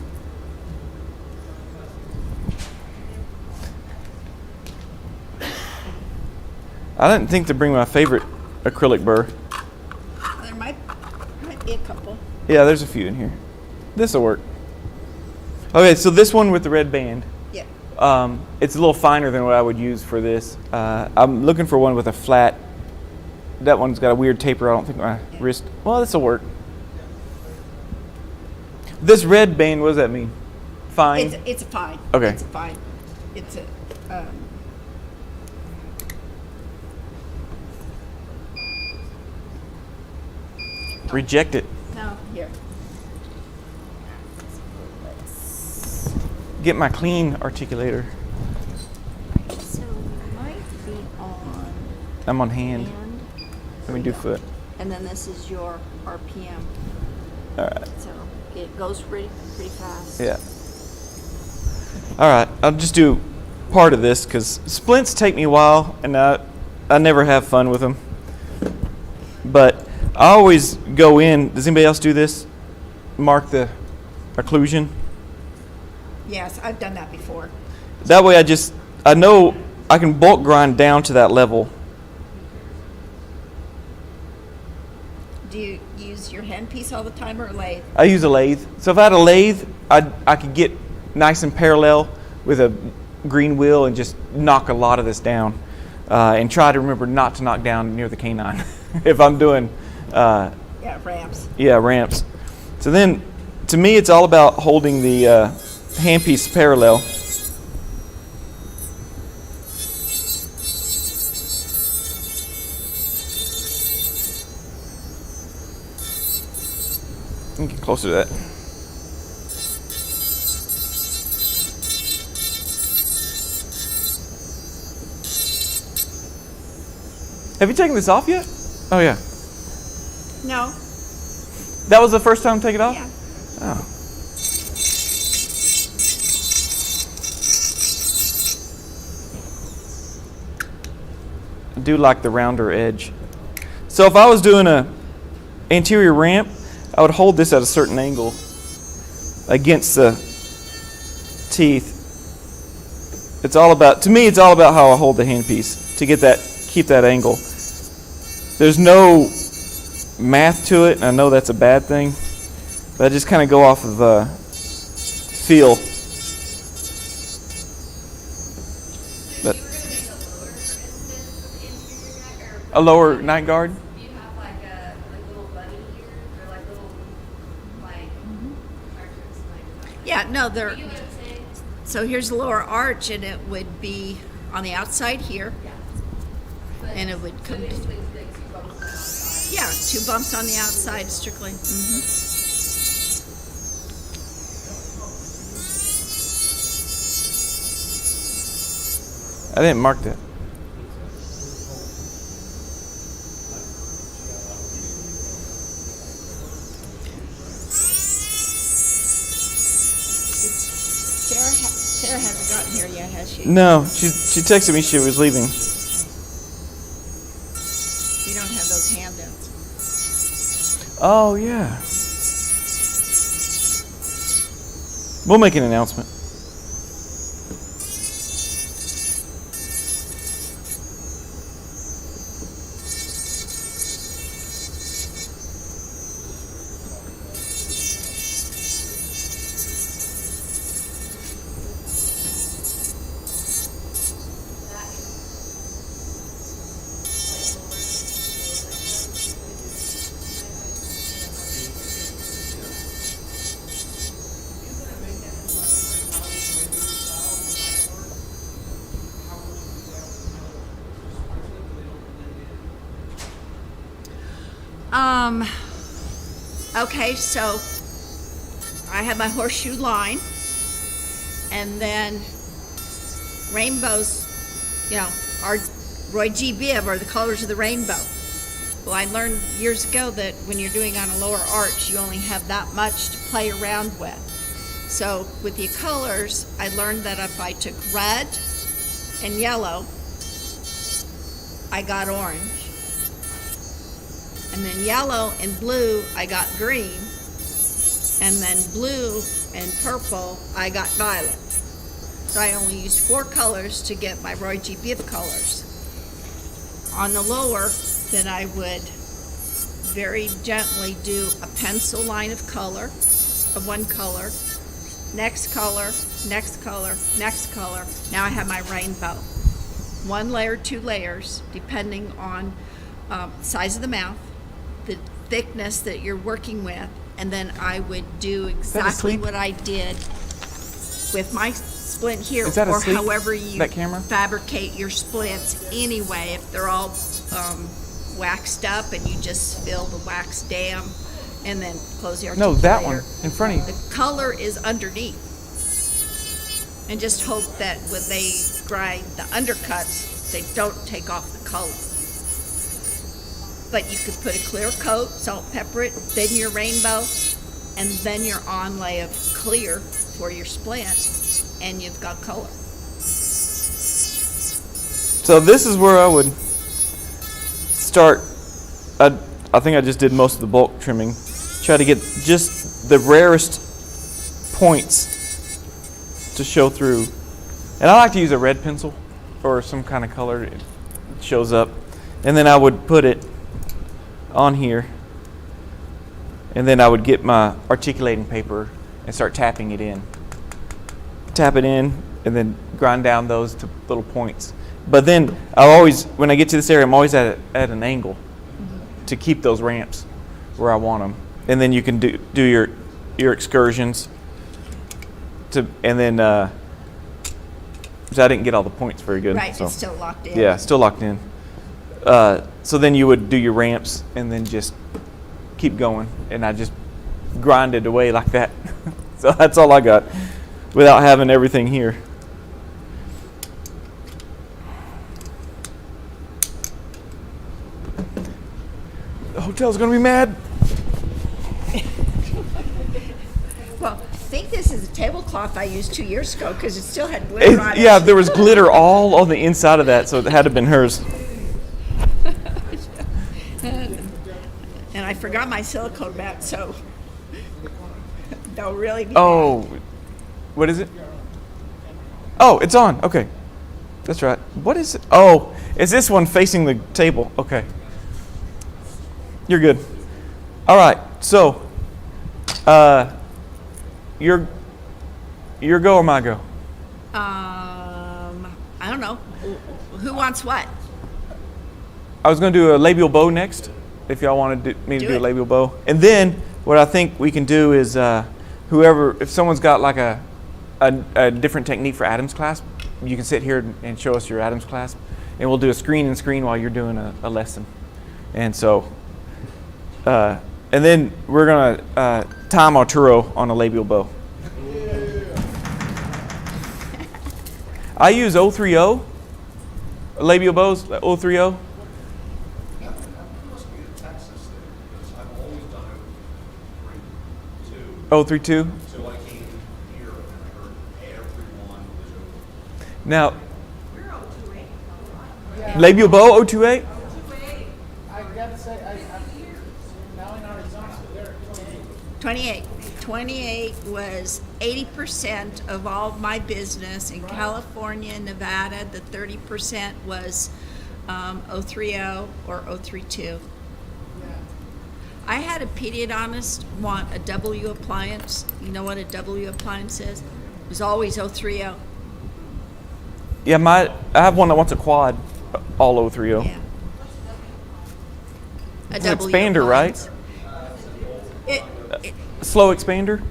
I didn't think to bring my favorite acrylic burr. There might be a couple. Yeah, there's a few in here. This'll work. Okay, so this one with the red band. Yeah. It's a little finer than what I would use for this. I'm looking for one with a flat. That one's got a weird taper. I don't think my wrist. Well, this'll work. This red band, what does that mean? Fine. It's a fine. Okay. It's a fine. It's a. Reject it. No, here. Get my clean articulator. So might be on I'm on hand. hand, Let me do foot. and then this is your RPM. All right. So it goes pretty fast. Yeah. All right. I'll just do part of this because splints take me a while, and I never have fun with them. But I always go in. Does anybody else do this? Mark the occlusion. Yes, I've done that before. That way I know I can bulk grind down to that level. Do you use your handpiece all the time or lathe? I use a lathe. So if I had a lathe, I could get nice and parallel with a green wheel and just knock a lot of this down. And try to remember not to knock down near the canine if I'm doing Yeah, Yeah, ramps. Yeah, ramps. So then, to me, it's all about holding the handpiece parallel. Let me get closer to that. Have you taken this off yet? Oh, yeah. No. That was the first time to take it off? Yeah. Oh. I do like the rounder edge. So if I was doing a anterior ramp, I would hold this at a certain angle against the teeth. It's all about, to me, it's all about how I hold the handpiece to get that, keep that angle. There's no math to it, and I know that's a bad thing, but I just kind of go off of feel. But If you were gonna make a lower, for instance, with the interior guy, or a lower night guard. do you have like a little bunny here, or like little like hard to explain. Yeah, no, they're, You get what I'm saying? so here's the lower arch, and it would be on the outside here, Yeah. But and it would so come, basically it's like two bumps on the outside. yeah, 2 bumps on the outside strictly. I didn't mark that. Sarah hasn't gotten here yet, has she? No, she texted me she was leaving. We don't have those handouts. Oh, yeah. We'll make an announcement. Okay, so I have my horseshoe line, and then rainbows, you know, are Roy G. Biv, or the colors of the rainbow. Well, I learned years ago that when you're doing on a lower arch, you only have that much to play around with. So with the colors, I learned that if I took red and yellow, I got orange. And then yellow and blue, I got green. And then blue and purple, I got violet. So I only used 4 colors to get my Roy G. Biv colors. On the lower, then I would very gently do a pencil line of color, of one color, next color, next color, next color. Now I have my rainbow. 1 layer, 2 layers, depending on size of the mouth, the thickness that you're working with, and then I would do exactly sleep? what I did with my splint here, Is that or asleep, however you that camera? fabricate your splints anyway. If they're all waxed up and you just fill the wax dam and then close the articulator. No, that one in front of you. The color is underneath. And just hope that when they grind the undercuts, they don't take off the color. But you could put a clear coat, salt, pepper it, then your rainbow, and then your onlay of clear for your splint, and you've got color. So this is where I would start. I think I just did most of the bulk trimming. Try to get just the rarest points to show through. And I like to use a red pencil or some kind of color that shows up. And then I would put it on here. And then I would get my articulating paper and start tapping it in. Tap it in and then grind down those to little points. But then I always, when I get to this area, I'm always at an angle to keep those ramps. where I want them, and then you can do your excursions. And then so I didn't get all the points very good. Right, so. it's still locked in. Yeah, still locked in. So then you would do your ramps and then just keep going, and I just grinded away like that. So that's all I got, without having everything here. The hotel's gonna be mad. Well, I think this is a tablecloth I used 2 years ago because it still had glitter on it. Yeah, there was glitter all on the inside of that, so it had to have been hers. And I forgot my silicone mat, so they'll really be Oh, what is it? Oh, it's on. Okay, that's right. What is it? Oh, is this one facing the table? Okay, you're good. All right. So, your go or my go? I don't know. Who wants what? I was going to do a labial bow next, if y'all wanted me to Do do a it. labial bow. And then what I think we can do is if someone's got like a different technique for Adam's clasp, you can sit here and show us your Adam's clasp, and we'll do a screen and screen while you're doing a lesson. And so, and then we're going to time Arturo on a labial bow. I use 030 labial bows, 030. That must be a Texas thing, because I've always done it 032. So I came here and I heard everyone was over. Now, We're 028. labial bow 028. 028. I gotta say, I'm now in Arizona, they're 28. 28. 28 was 80% of all my business in California, Nevada. The 30% was 030 or 032. I had a pediodontist want a W appliance. You know what a W appliance is? It was always 030. Yeah, I have one that wants a quad, all 030. Yeah. A It's an expander, right? It Slow expander.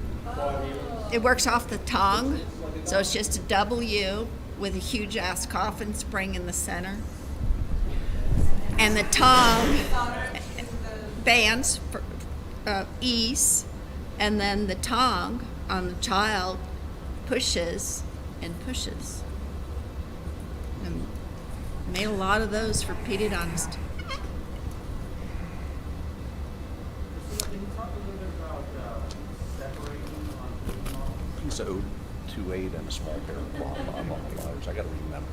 It works off the tongue, so it's just a W with a huge ass coffin spring in the center. And the tongue bands for ease, and then the tongue on the child pushes and pushes. And made a lot of those for pediodontist. Piece of 028 and a small pair of cloth pliers. I gotta remember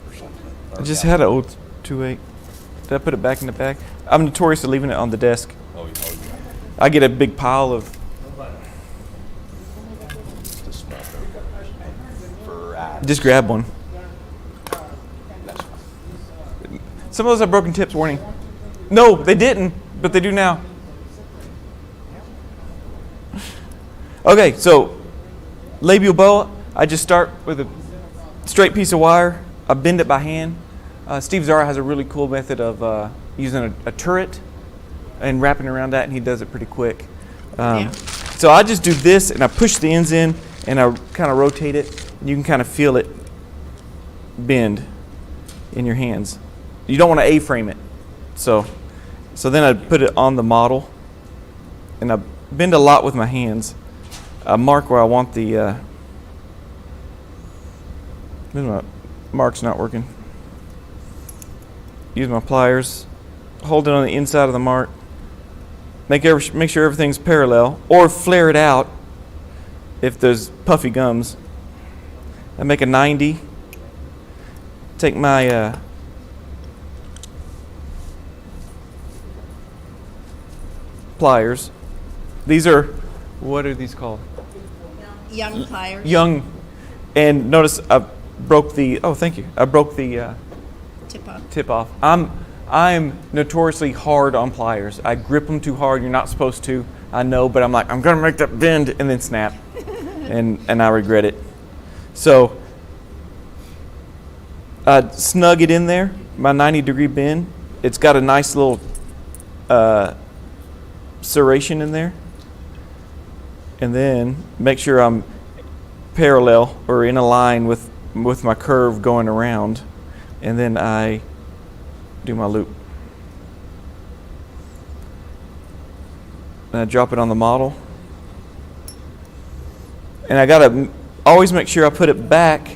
or something. I just had an 028. Did I put it back in the bag? I'm notorious for leaving it on the desk. Oh, yeah. I get a big pile of. Just a small pair of for Just grab one. That's fine. Some of those have broken tips. Warning. No, they didn't, but they do now. Okay, so labial bow. I just start with a straight piece of wire. I bend it by hand. Steve Zara has a really cool method of using a turret and wrapping around that, and he does it pretty quick. Yeah. So I just do this, and I push the ends in, and I kind of rotate it, and you can kind of feel it bend in your hands. You don't want to A-frame it. So then I put it on the model, and I bend a lot with my hands. I mark where I want the. My mark's not working. Use my pliers, hold it on the inside of the mark. Make sure everything's parallel, or flare it out if there's puffy gums. I make a 90. Take my pliers. These are, what are these called? Young pliers. Young. And notice I broke the, oh, thank you. I broke the Tip off. I'm notoriously hard on pliers. I grip them too hard. You're not supposed to. I know, but I'm like, I'm going to make that bend and then snap. and I regret it. So I snug it in there, my 90-degree bend. It's got a nice little serration in there. And then make sure I'm parallel or in a line with my curve going around. And then I do my loop. And I drop it on the model. And I gotta always make sure I put it back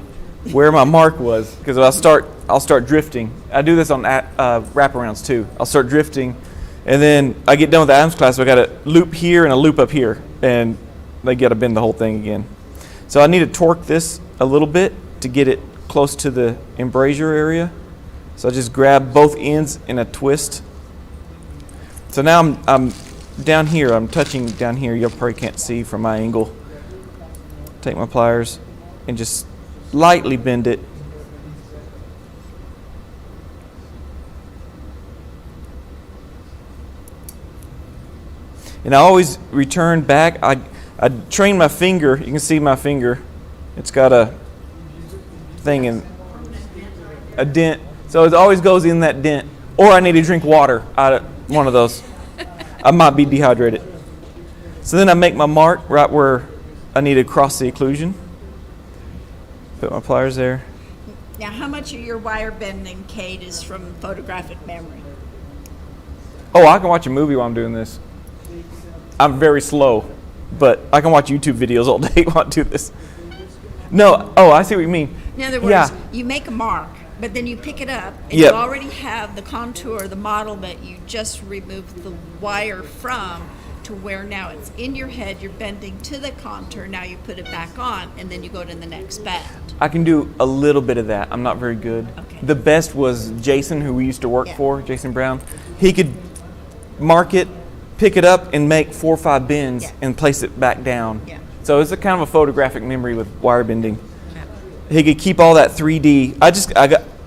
where my mark was, because I'll start drifting. I do this on wraparounds too. I'll start drifting, and then I get done with the Adams class, so I gotta loop here and a loop up here, and they gotta bend the whole thing again. So I need to torque this a little bit to get it close to the embrasure area. So I just grab both ends in a twist. So now I'm down here, I'm touching down here. You probably can't see from my angle. Take my pliers and just lightly bend it. And I always return back. I train my finger. You can see my finger. It's got a thing in a dent. So it always goes in that dent. Or I need to drink water out of one of those. I might be dehydrated. So then I make my mark right where I need to cross the occlusion. Put my pliers there. Now, how much of your wire bending, Cade, is from photographic memory? Oh, I can watch a movie while I'm doing this. I'm very slow, but I can watch YouTube videos all day while I do this. No, oh, I see what you mean. In other words, you make a mark, but then you pick it up, and you already have the contour, the model that you just removed the wire from, to where now it's in your head, you're bending to the contour, now you put it back on, and then you go to the next bend. I can do a little bit of that. I'm not very good. Okay. The best was Jason, who we used to work for, Jason Brown. He could mark it, pick it up, and make 4 or 5 bends and place it back down. Yeah. So it's a kind of a photographic memory with wire bending. He could keep all that 3D.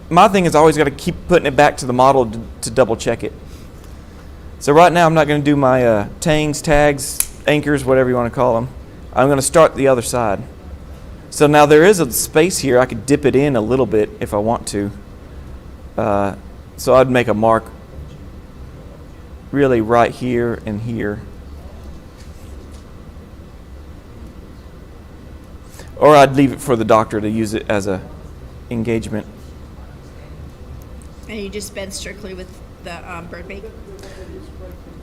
My thing is I always got to keep putting it back to the model to double check it. So right now I'm not going to do my tangs, tags, anchors, whatever you want to call them. I'm going to start the other side. So now there is a space here. I could dip it in a little bit if I want to. So I'd make a mark really right here and here. Or I'd leave it for the doctor to use it as a engagement. And you just bend strictly with the bird bait?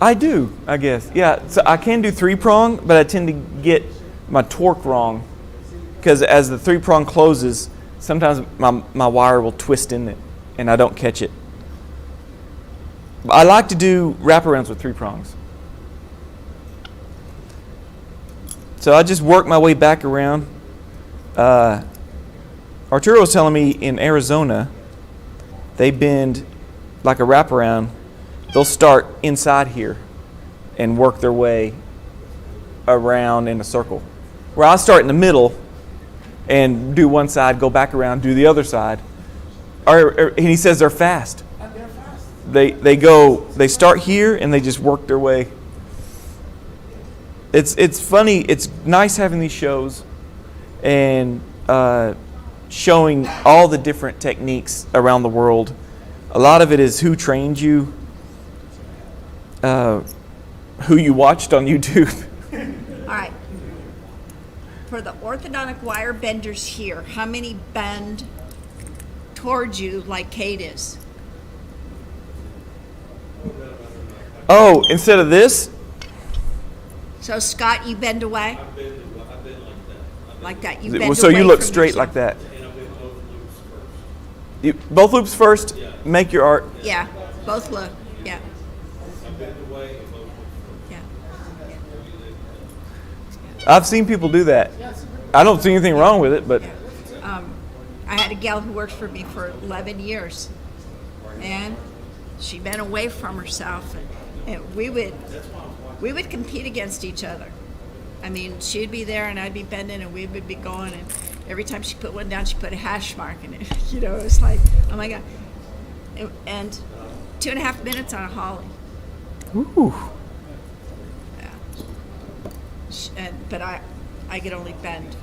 I do, I guess. Yeah, so I can do 3-prong, but I tend to get my torque wrong. Because as the 3-prong closes, sometimes my wire will twist in it, and I don't catch it. But I like to do wraparounds with 3 prongs. So I just work my way back around. Arturo was telling me in Arizona, they bend like a wraparound. They'll start inside here and work their way around in a circle. Where I start in the middle and do one side, go back around, do the other side. And he says they're fast. They start here and they just work their way. It's funny. It's nice having these shows and showing all the different techniques around the world. A lot of it is who trained you, who you watched on YouTube. All right. For the orthodontic wire benders here, how many bend towards you like Cade is? Oh, instead of this? So Scott, you bend away? I bend like that. Like that. You bend So away you look from straight yourself. like that. And I bend both loops first. Both loops first, make your art. Yeah, both look. Yeah, I bend away and both loops first. yeah. I've seen people do that. I don't see anything wrong with it, but I had a gal who worked for me for 11 years, and she bent away from herself, and we would compete against each other. I mean, she'd be there and I'd be bending and we would be going, and every time she put one down, she put a hash mark in it. You know, it was like, oh my God. And 2.5 minutes on a Hawley. ooh. Yeah. But I could only bend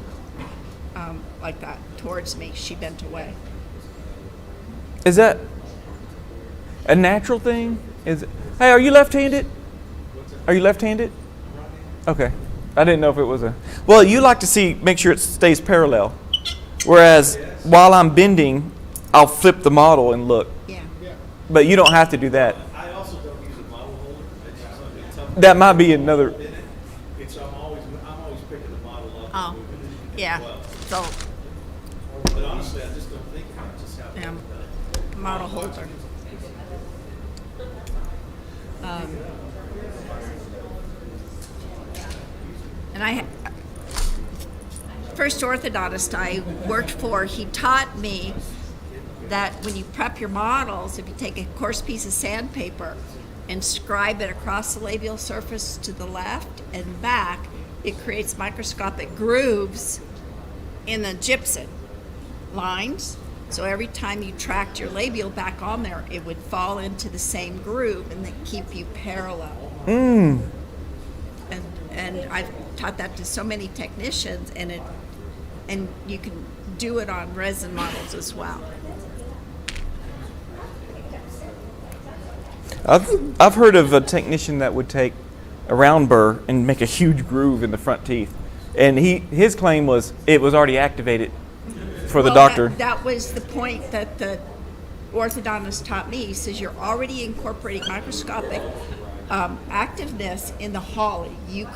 like that towards me. She bent away. Is that a natural thing? Hey, are you left-handed? Are you left-handed? Okay. I didn't know if it was a. Well, you like to make sure it stays parallel. Whereas while I'm bending, I'll flip the model and look. Yeah. But you don't have to do that. I also don't use a model holder. It's something That might be another. It's I'm always picking the model up. Oh, and moving it as yeah. well. So, But honestly, I just don't think about just how Yeah. they're done. model holder. And first orthodontist I worked for, he taught me that when you prep your models, if you take a coarse piece of sandpaper and scribe it across the labial surface to the left and back, it creates microscopic grooves in the gypsum lines. So every time you tracked your labial back on there, it would fall into the same groove and then keep you parallel. And I've taught that to so many technicians, and you can do it on resin models as well. I've heard of a technician that would take a round burr and make a huge groove in the front teeth, and his claim was it was already activated for the doctor. That was the point that the orthodontist taught me. He says you're already incorporating microscopic activeness in the Hawley. You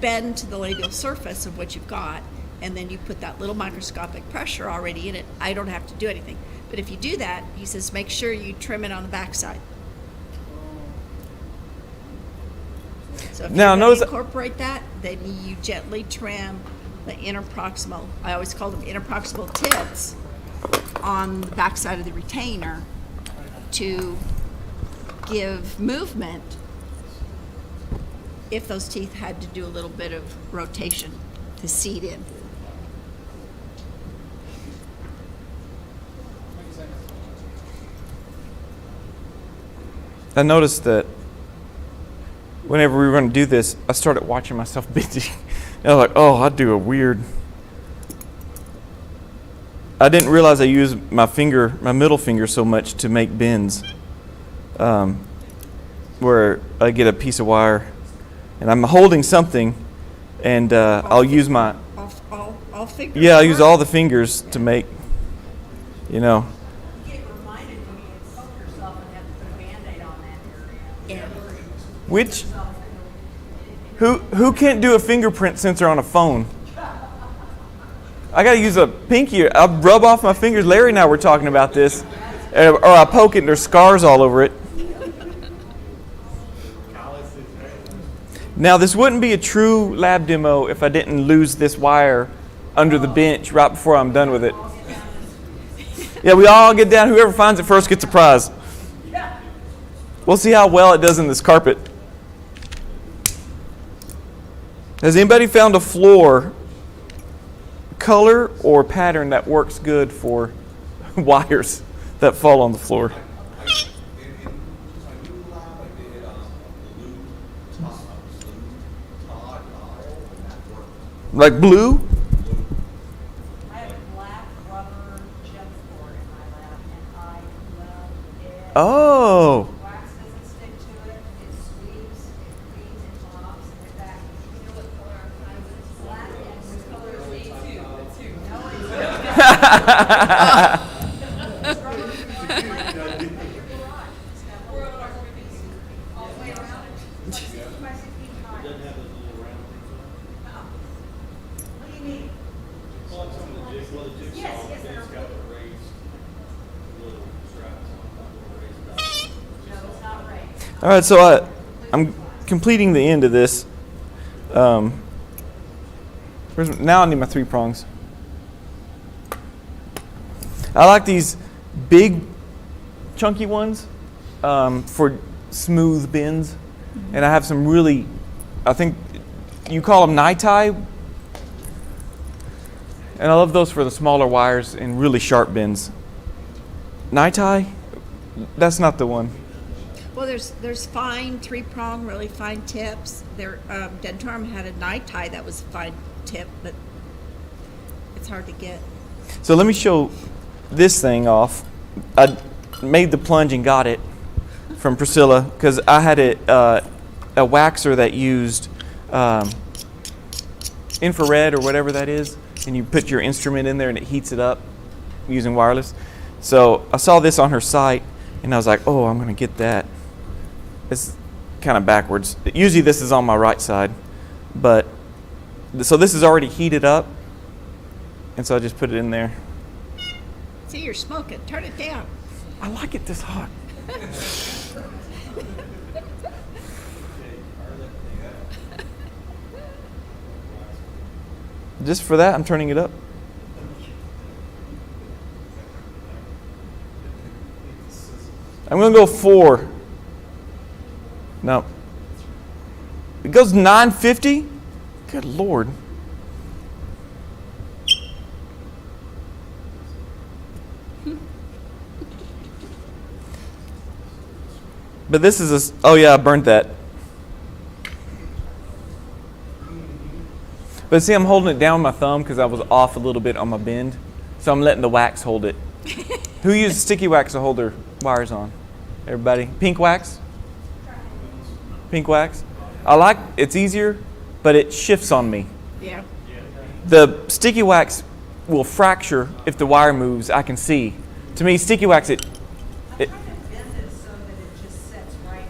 bend to the labial surface of what you've got, and then you put that little microscopic pressure already in it. I don't have to do anything. But if you do that, he says, make sure you trim it on the backside. So if Now, you notice- incorporate that, then you gently trim the interproximal, I always call them interproximal tips, on the backside of the retainer to give movement if those teeth had to do a little bit of rotation to seat in. I noticed that whenever we were going to do this, I started watching myself bending. And I was like, oh, I do a weird. I didn't realize I used my middle finger so much to make bends. Where I get a piece of wire and I'm holding something, and I'll use my. All fingers. Yeah, I'll use all the fingers to make, You get reminded when you insult yourself and have to put a Band-Aid on that area. Yeah. Which. Who can't do a fingerprint sensor on a phone? I got to use a pinky. I rub off my fingers. Larry and I were talking about this. Or I poke it and there's scars all over it. Now, this wouldn't be a true lab demo if I didn't lose this wire under the bench right before I'm done with it. Yeah, we all get down. Whoever finds it first gets a prize. We'll see how well it does in this carpet. Has anybody found a floor color or pattern that works good for wires that fall on the floor? In my new lab, I did a blue Todd model, and that worked. Like blue? I have a black rubber gem board in my lab, and I love it. Oh. Wax doesn't stick to it, it sweeps, it cleans, it pops, and back. You know what color our time is? Black, and what color is A2? No, it's all the way around. It's like 60 by 60 high. Doesn't have those little round things on it. What do you mean? Well, it's on the jig, well, the jigsaw, Yes, but yes, then it's they're- got the raised little straps on top, little raised straps. No, it's not right. All right, so I'm completing the end of this. Now I need my 3 prongs. I like these big, chunky ones for smooth bends. And I have some really, I think you call them night-tie. And I love those for the smaller wires and really sharp bends. Night-tie? That's not the one. Well, there's fine 3-prong, really fine tips. Dentorum had a night tie that was a fine tip, but it's hard to get. So let me show this thing off. I made the plunge and got it from Priscilla because I had it a waxer that used infrared or whatever that is, and you put your instrument in there and it heats it up using wireless. So I saw this on her site, and I was like, oh, I'm going to get that. It's kind of backwards. Usually this is on my right side, but so this is already heated up, and so I just put it in there. See, you're smoking. Turn it down. I like it this hot. Just for that, I'm turning it up. I'm going to go 4. No. It goes 950? Good Lord. But this is oh yeah, I burnt that. But see, I'm holding it down with my thumb because I was off a little bit on my bend. So I'm letting the wax hold it. Who uses sticky wax to hold their wires on? Everybody? Pink wax? Pink wax? I like, it's easier, but it shifts on me. Yeah. The sticky wax will fracture if the wire moves, I can see. To me, sticky wax, it I kind of bend it so that it just sets right.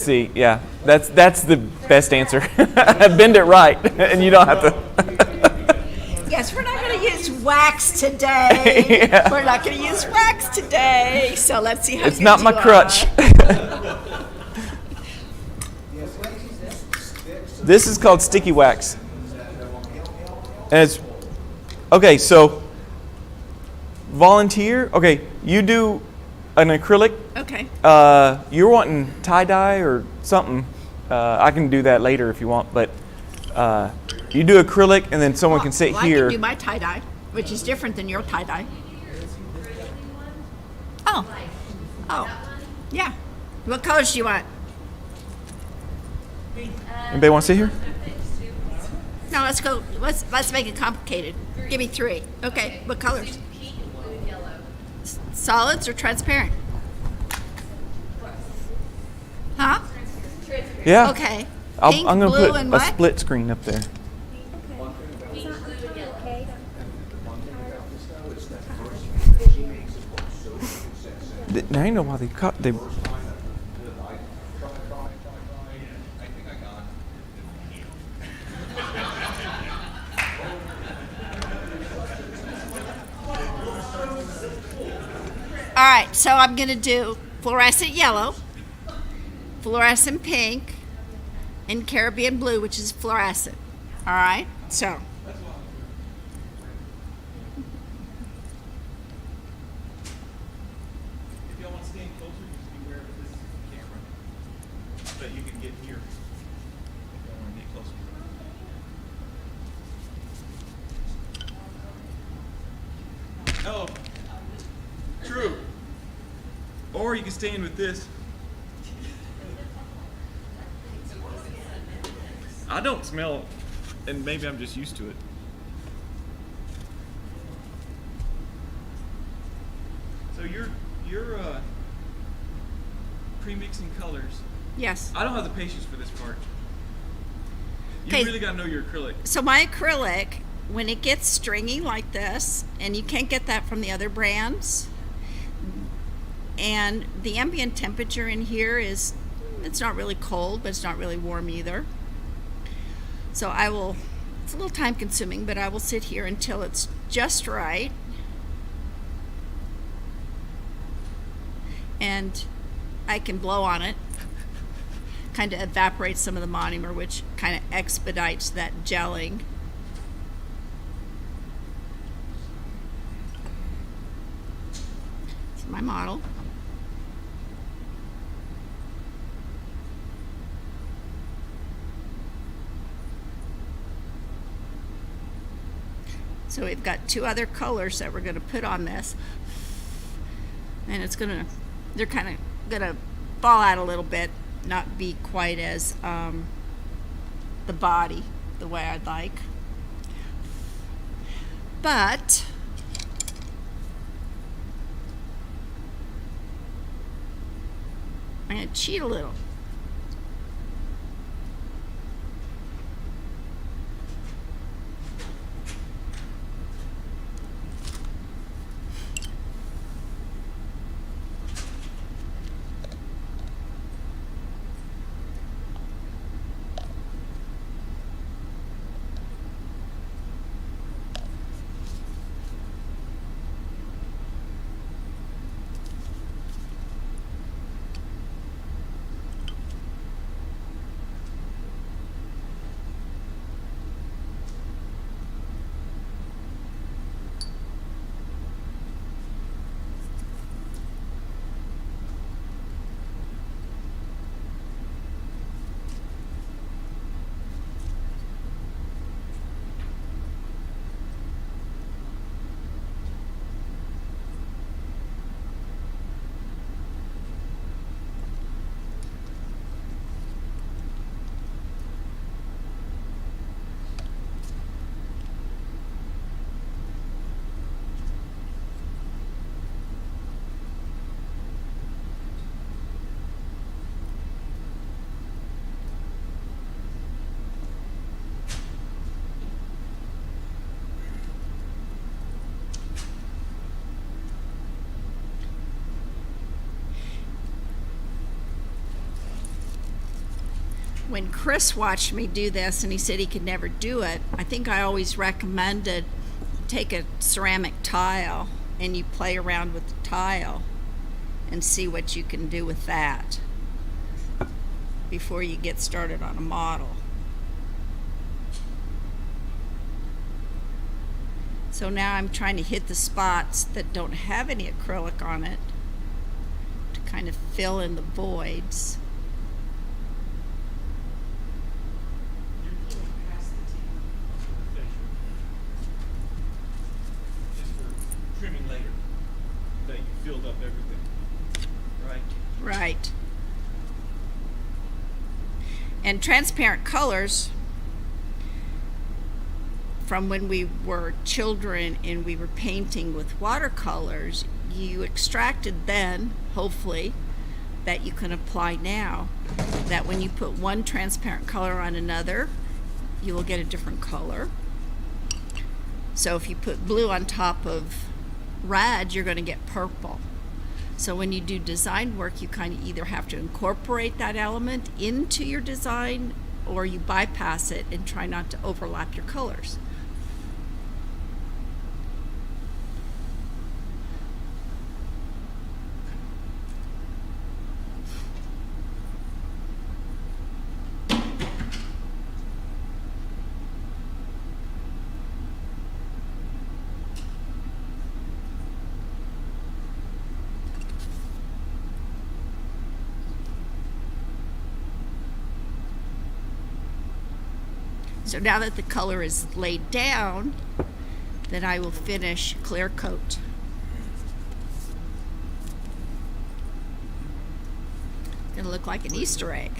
see, yeah, that's the best answer. Bend it right, and you don't have to. Yes, we're not going to use wax today. Yeah. We're not going to use wax today. So let's see how It's good not you my are. crutch. This is called sticky wax. And it's, okay, so volunteer. Okay, you do an acrylic. Okay. You're wanting tie-dye or something. I can do that later if you want, but you do acrylic and then someone can sit Well, here. I can do my tie-dye, which is different than your tie-dye. Oh. Oh. Yeah. What colors do you want? Anybody want to sit here? No, let's go. Let's make it complicated. Give me 3. Okay. What colors? Pink, blue, and yellow. Solids or transparent? Huh? Yeah. Okay. I'm Pink, going to blue, put and a what? split screen up there. Pink, blue, and yellow. Now you know why they cut. They. All right, so I'm going to do fluorescent yellow, fluorescent pink, and Caribbean blue, which is fluorescent. All right, so. If y'all want to stand closer, just beware of this camera. But you can get here if y'all want to get closer. Oh, true. Or you can stand with this. I don't smell, and maybe I'm just used to it. So you're pre-mixing colors. Yes. I don't have the patience for this part. You 'Kay. really gotta know your acrylic. So my acrylic, when it gets stringy like this, and you can't get that from the other brands, and the ambient temperature in here is, it's not really cold, but it's not really warm either. So it's a little time consuming, but I will sit here until it's just right. And I can blow on it, kind of evaporates some of the monomer, which kind of expedites that gelling. It's my model. So we've got 2 other colors that we're going to put on this, and they're kind of going to fall out a little bit, not be quite as the body the way I'd like. But I'm going to cheat a little. when Chris watched me do this and he said he could never do it, I think I always recommended take a ceramic tile and you play around with the tile and see what you can do with that before you get started on a model. So now I'm trying to hit the spots that don't have any acrylic on it to kind of fill in the voids. You're pulling past the teeth of the facial. Just for trimming later. That you filled up everything. Right? Right. And transparent colors, from when we were children and we were painting with watercolors, you extracted then, hopefully, that you can apply now. That when you put one transparent color on another, you will get a different color. So if you put blue on top of red, you're going to get purple. So when you do design work, you kind of either have to incorporate that element into your design or you bypass it and try not to overlap your colors. So now that the color is laid down, then I will finish clear coat. Gonna look like an Easter egg.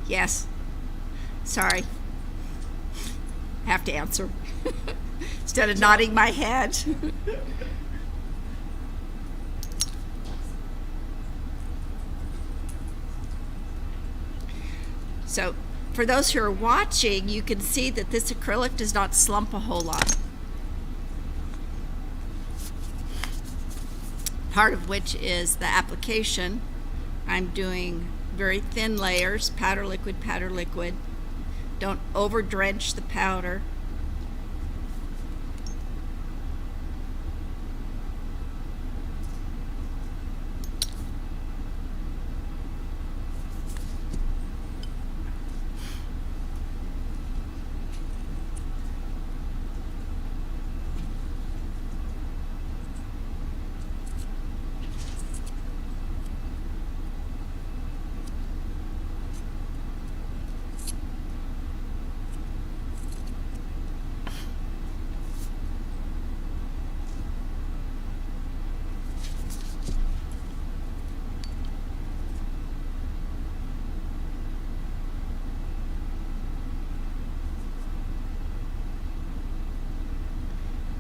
Yes. Sorry. Have to answer. Instead of nodding my head. So, for those who are watching, you can see that this acrylic does not slump a whole lot. Part of which is the application. I'm doing very thin layers, powder liquid, powder liquid. Don't over drench the powder.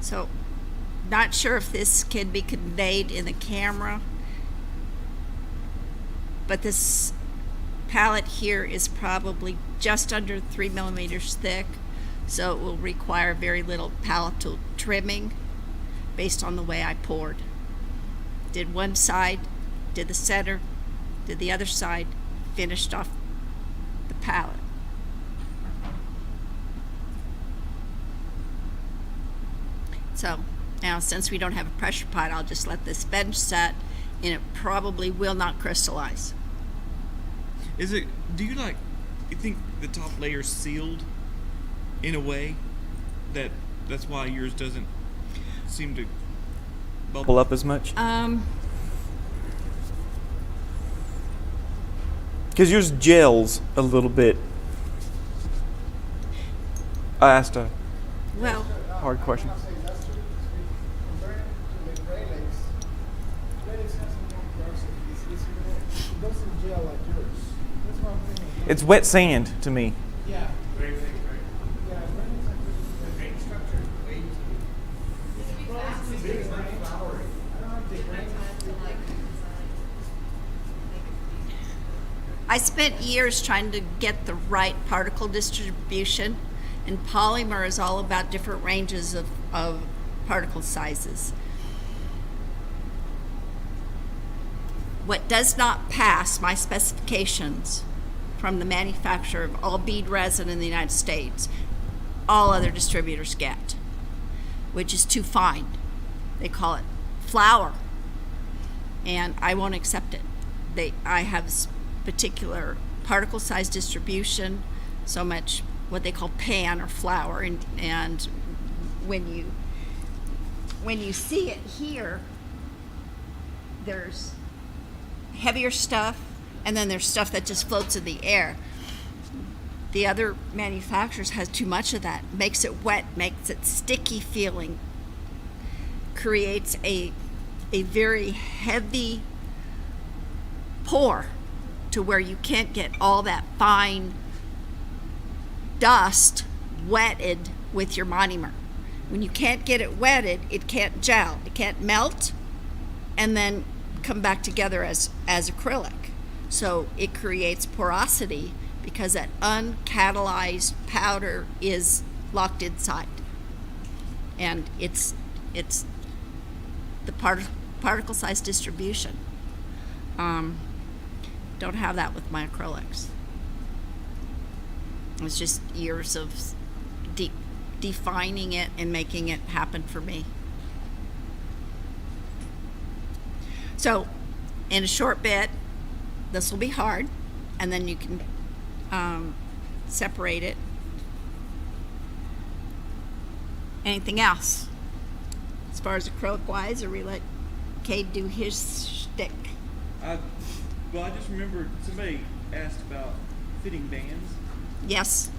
So, not sure if this can be conveyed in the camera, but this palette here is probably just under 3 millimeters thick, so it will require very little paletal trimming based on the way I poured. Did one side, did the center, did the other side, finished off the palette. So now, since we don't have a pressure pot, I'll just let this bench set and it probably will not crystallize. Is it? Do you you think the top layer's sealed in a way that's why yours doesn't seem to bubble up as much? Because yours gels a little bit. I asked a Well, hard question. I'll say that's true. Compared to the acrylics, acrylics has more porosity. It doesn't gel like yours. That's one thing. It's wet sand to me. Yeah. Great thing, right? Yeah, acrylics are The good. grain structure is way too. It's to be Well, fast. it's Big, not flowery. I don't have the Different grain. time to like design. Make it easy. I spent years trying to get the right particle distribution, and polymer is all about different ranges of particle sizes. What does not pass my specifications from the manufacturer of all bead resin in the United States, all other distributors get, which is too fine. They call it flour, and I won't accept it. I have particular particle size distribution, so much what they call pan or flour, and when you see it here, there's heavier stuff, and then there's stuff that just floats in the air. The other manufacturers has too much of that, makes it wet, makes it sticky feeling, creates a very heavy pour to where you can't get all that fine dust wetted with your monomer. When you can't get it wetted, it can't gel, it can't melt and then come back together as acrylic. So it creates porosity because that uncatalyzed powder is locked inside. And it's the particle size distribution. Don't have that with my acrylics. It's just years of defining it and making it happen for me. So, in a short bit, this will be hard, and then you can separate it. Anything else? As far as acrylic wise, or we let Cade do his shtick? Well, I just remembered somebody asked about fitting bands. Yes,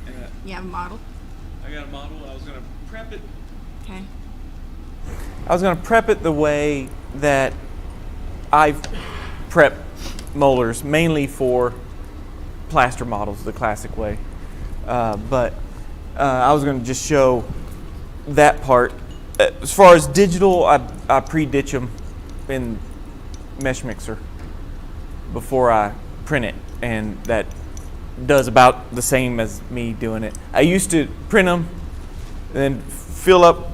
And you have a model? I got a model. I was going to prep it. Okay. I was going to prep it the way that I've prepped molars, mainly for plaster models, the classic way. But I was going to just show that part. As far as digital, I pre-ditch them in mesh mixer before I print it, and that does about the same as me doing it. I used to print them and then fill up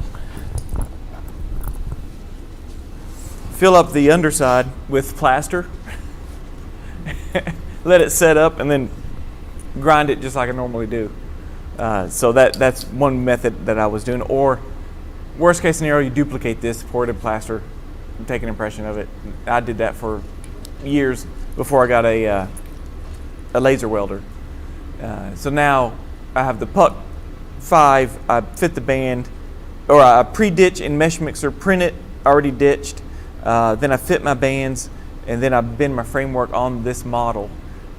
the underside with plaster, let it set up, and then grind it just like I normally do. So that's one method that I was doing. Or worst case scenario, you duplicate this, pour it in plaster, and take an impression of it. I did that for years before I got a laser welder. So now I have the Puck 5. I fit the band, or I pre-ditch in mesh mixer, print it already ditched. Then I fit my bands, and then I bend my framework on this model,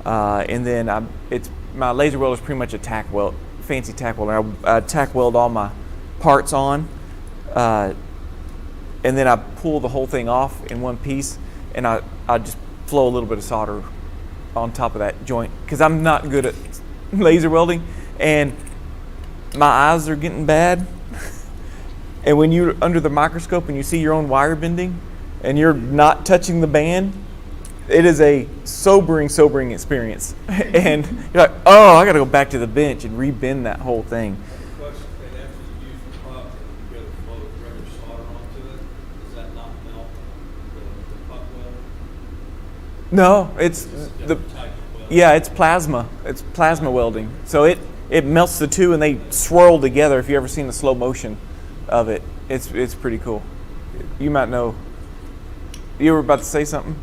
and then my laser welder is pretty much a tack weld, fancy tack welder. I tack weld all my parts on, and then I pull the whole thing off in one piece, and I just flow a little bit of solder on top of that joint because I'm not good at laser welding, and my eyes are getting bad. And when you're under the microscope and you see your own wire bending, and you're not touching the band, it is a sobering experience. And you're like, oh, I got to go back to the bench and rebend that whole thing. Question, and after you use the puck and you go to flow regular solder onto it, does that not melt the puck weld? No, it's It's a the different type of weld. yeah, it's plasma. It's plasma welding. So it melts the two and they swirl together. If you ever seen the slow motion of it, it's pretty cool. You might know You were about to say something?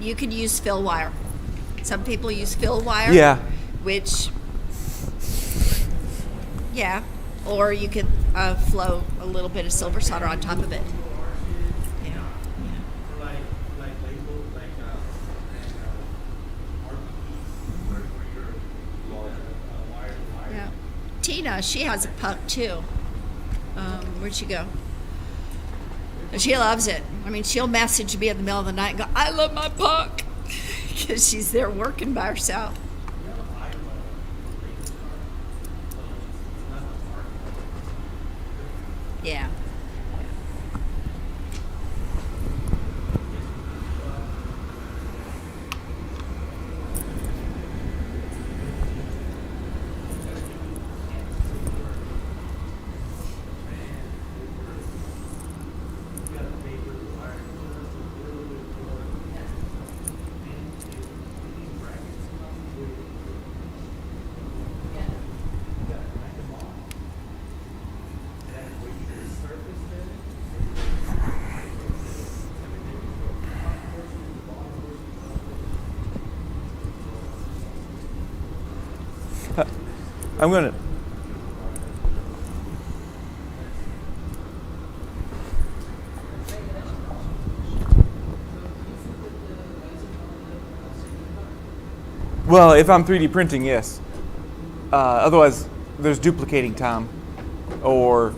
You could use fill wire. Some people use fill wire. Yeah. Which, yeah, or you could flow a little bit of silver solder on top of it. Yeah. For like label, like RPE, where you're wire to wire. Yeah. Tina, she has a puck too. Where'd she go? She loves it. I mean, she'll message me in the middle of the night and go, I love my puck. Because she's there working by herself. Yeah. I'm gonna. Well, if I'm 3D printing, yes. Otherwise, there's duplicating time, or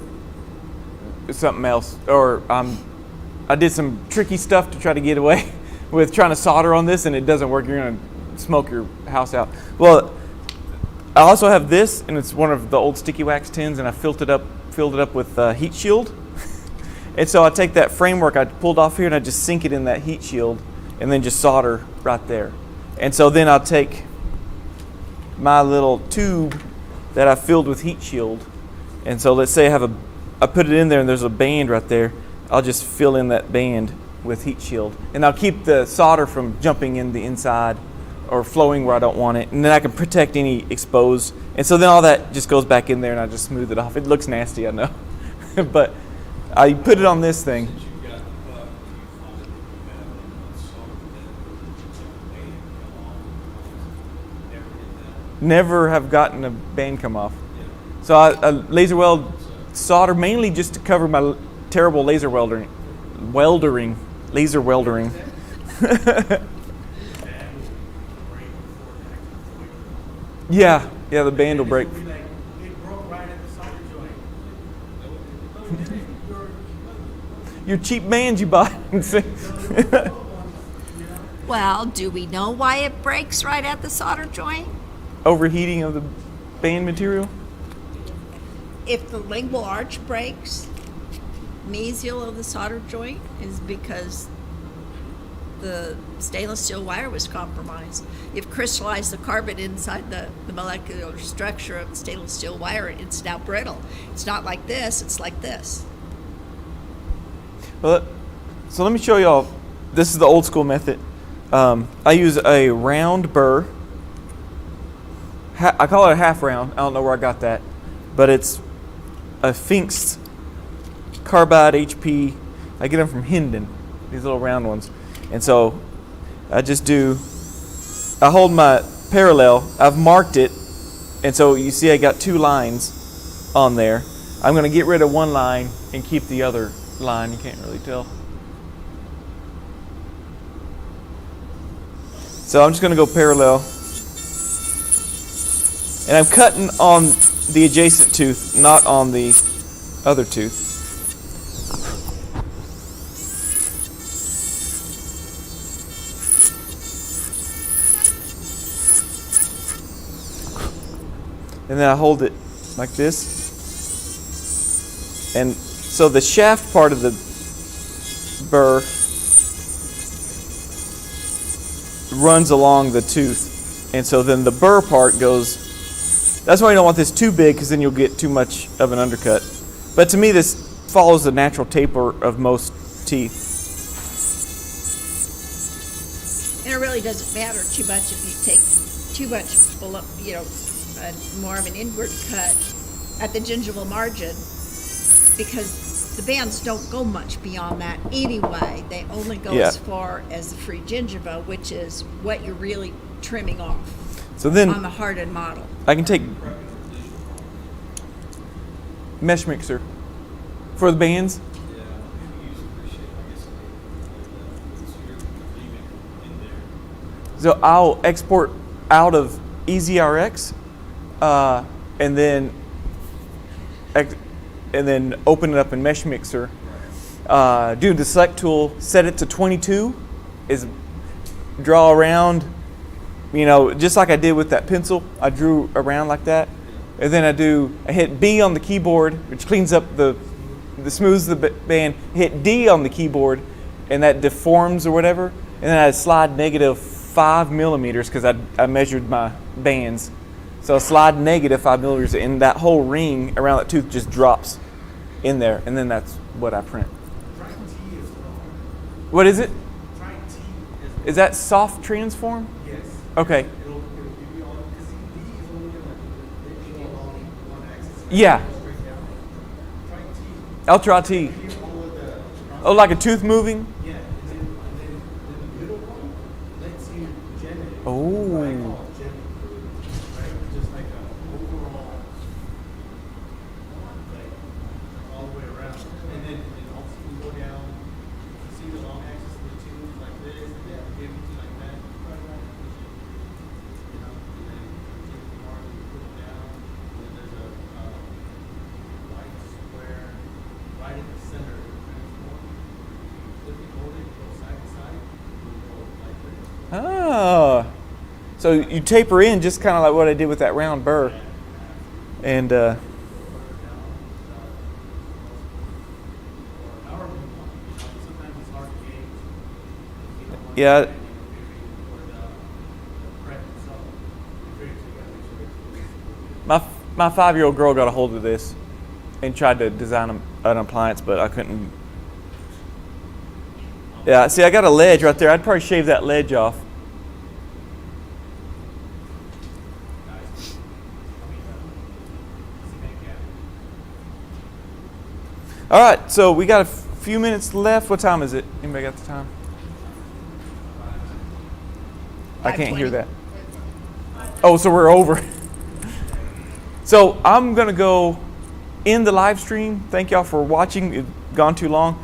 something else. Or I did some tricky stuff to try to get away with trying to solder on this, and it doesn't work. You're gonna smoke your house out. Well, I also have this, and it's one of the old sticky wax tins, and I filled it up with heat shield. And so I take that framework I pulled off here, and I just sink it in that heat shield, and then just solder right there. And so then I'll take my little tube that I filled with heat shield, and so let's say I put it in there, and there's a band right there. I'll just fill in that band with heat shield, and I'll keep the solder from jumping in the inside or flowing where I don't want it, and then I can protect any exposed. And so then all that just goes back in there, and I just smooth it off. It looks nasty, I know, but I put it on this thing. Never have gotten a band come off. So I laser weld solder mainly just to cover my terrible laser weldering. Yeah, the band will break. It broke right at the solder joint. Your cheap bands you bought. Well, do we know why it breaks right at the solder joint? Overheating of the band material? If the lingual arch breaks, mesial of the solder joint is because the stainless steel wire was compromised. You've crystallized the carbon inside the molecular structure of the stainless steel wire. It's now brittle. It's not like this, it's like this. Well, so let me show y'all. This is the old school method. I use a round burr. I call it a half round. I don't know where I got that, but it's a Finks carbide HP. I get them from Hendon, these little round ones. And so I hold my parallel. I've marked it, and so you see I got two lines on there. I'm going to get rid of one line and keep the other line. You can't really tell. So I'm just going to go parallel. And I'm cutting on the adjacent tooth, not on the other tooth. And then I hold it like this. And so the shaft part of the burr runs along the tooth. And so then the burr part goes, that's why you don't want this too big, because then you'll get too much of an undercut. But to me, this follows the natural taper of most teeth. And it really doesn't matter too much if you take too much below, more of an inward cut at the gingival margin, because the bands don't go much beyond that anyway. They only go Yeah. as far as the free gingiva, which is what you're really trimming off So then on the hardened model. I can take mesh mixer for the bands. Yeah, we use appreciate, I guess, it's your agreement in there. So I'll export out of EasyRx, and then open it up in Mesh Mixer. Do the select tool, set it to 22, is draw around, just like I did with that pencil. I drew around like that, and then I hit B on the keyboard, which cleans up the smooths the band. Hit D on the keyboard, and that deforms or whatever. And then I slide -5 millimeters because I measured my bands. So I slide -5 millimeters, and that whole ring around that tooth just drops in there, and then that's what I print. Try T as well. What is it? Try T as well. Is that soft transform? Yes. Okay. It'll give you all, because D is only maybe along one axis. Yeah. Straight down. Try T. I'll try T. Here all of the. Oh, like a tooth moving? Yeah, and then the middle one lets you generate. Oh. What I call generate, right? Just like a overall, like all the way around, and then also you go down. You see the long axis of the tube like this, give it to like that, and then take the mark and put it down. And then there's a white square right in the center. Flip it over, go side to side, go like this. Oh. So you taper in just kind of like what I did with that round burr. And However you want. Sometimes it's hard to gauge. If you don't want Yeah. to maybe for the prep itself. You gotta make sure it's my 5-year-old girl got a hold of this and tried to design an appliance, but I couldn't. Yeah, see, I got a ledge right there. I'd probably shave that ledge off. All right, so we got a few minutes left. What time is it? Anybody got the time? I can't hear 5:20. that. Oh, so we're over. So I'm going to go end the live stream. Thank y'all for watching. It's gone too long.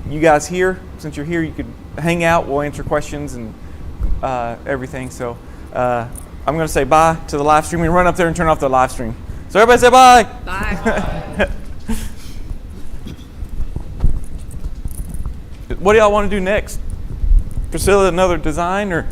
You guys here, since you're here, you could hang out. We'll answer questions and everything. So I'm going to say bye to the live stream and run up there and turn off the live stream. So everybody say bye. Bye. What do y'all want to do next? Priscilla, another design or?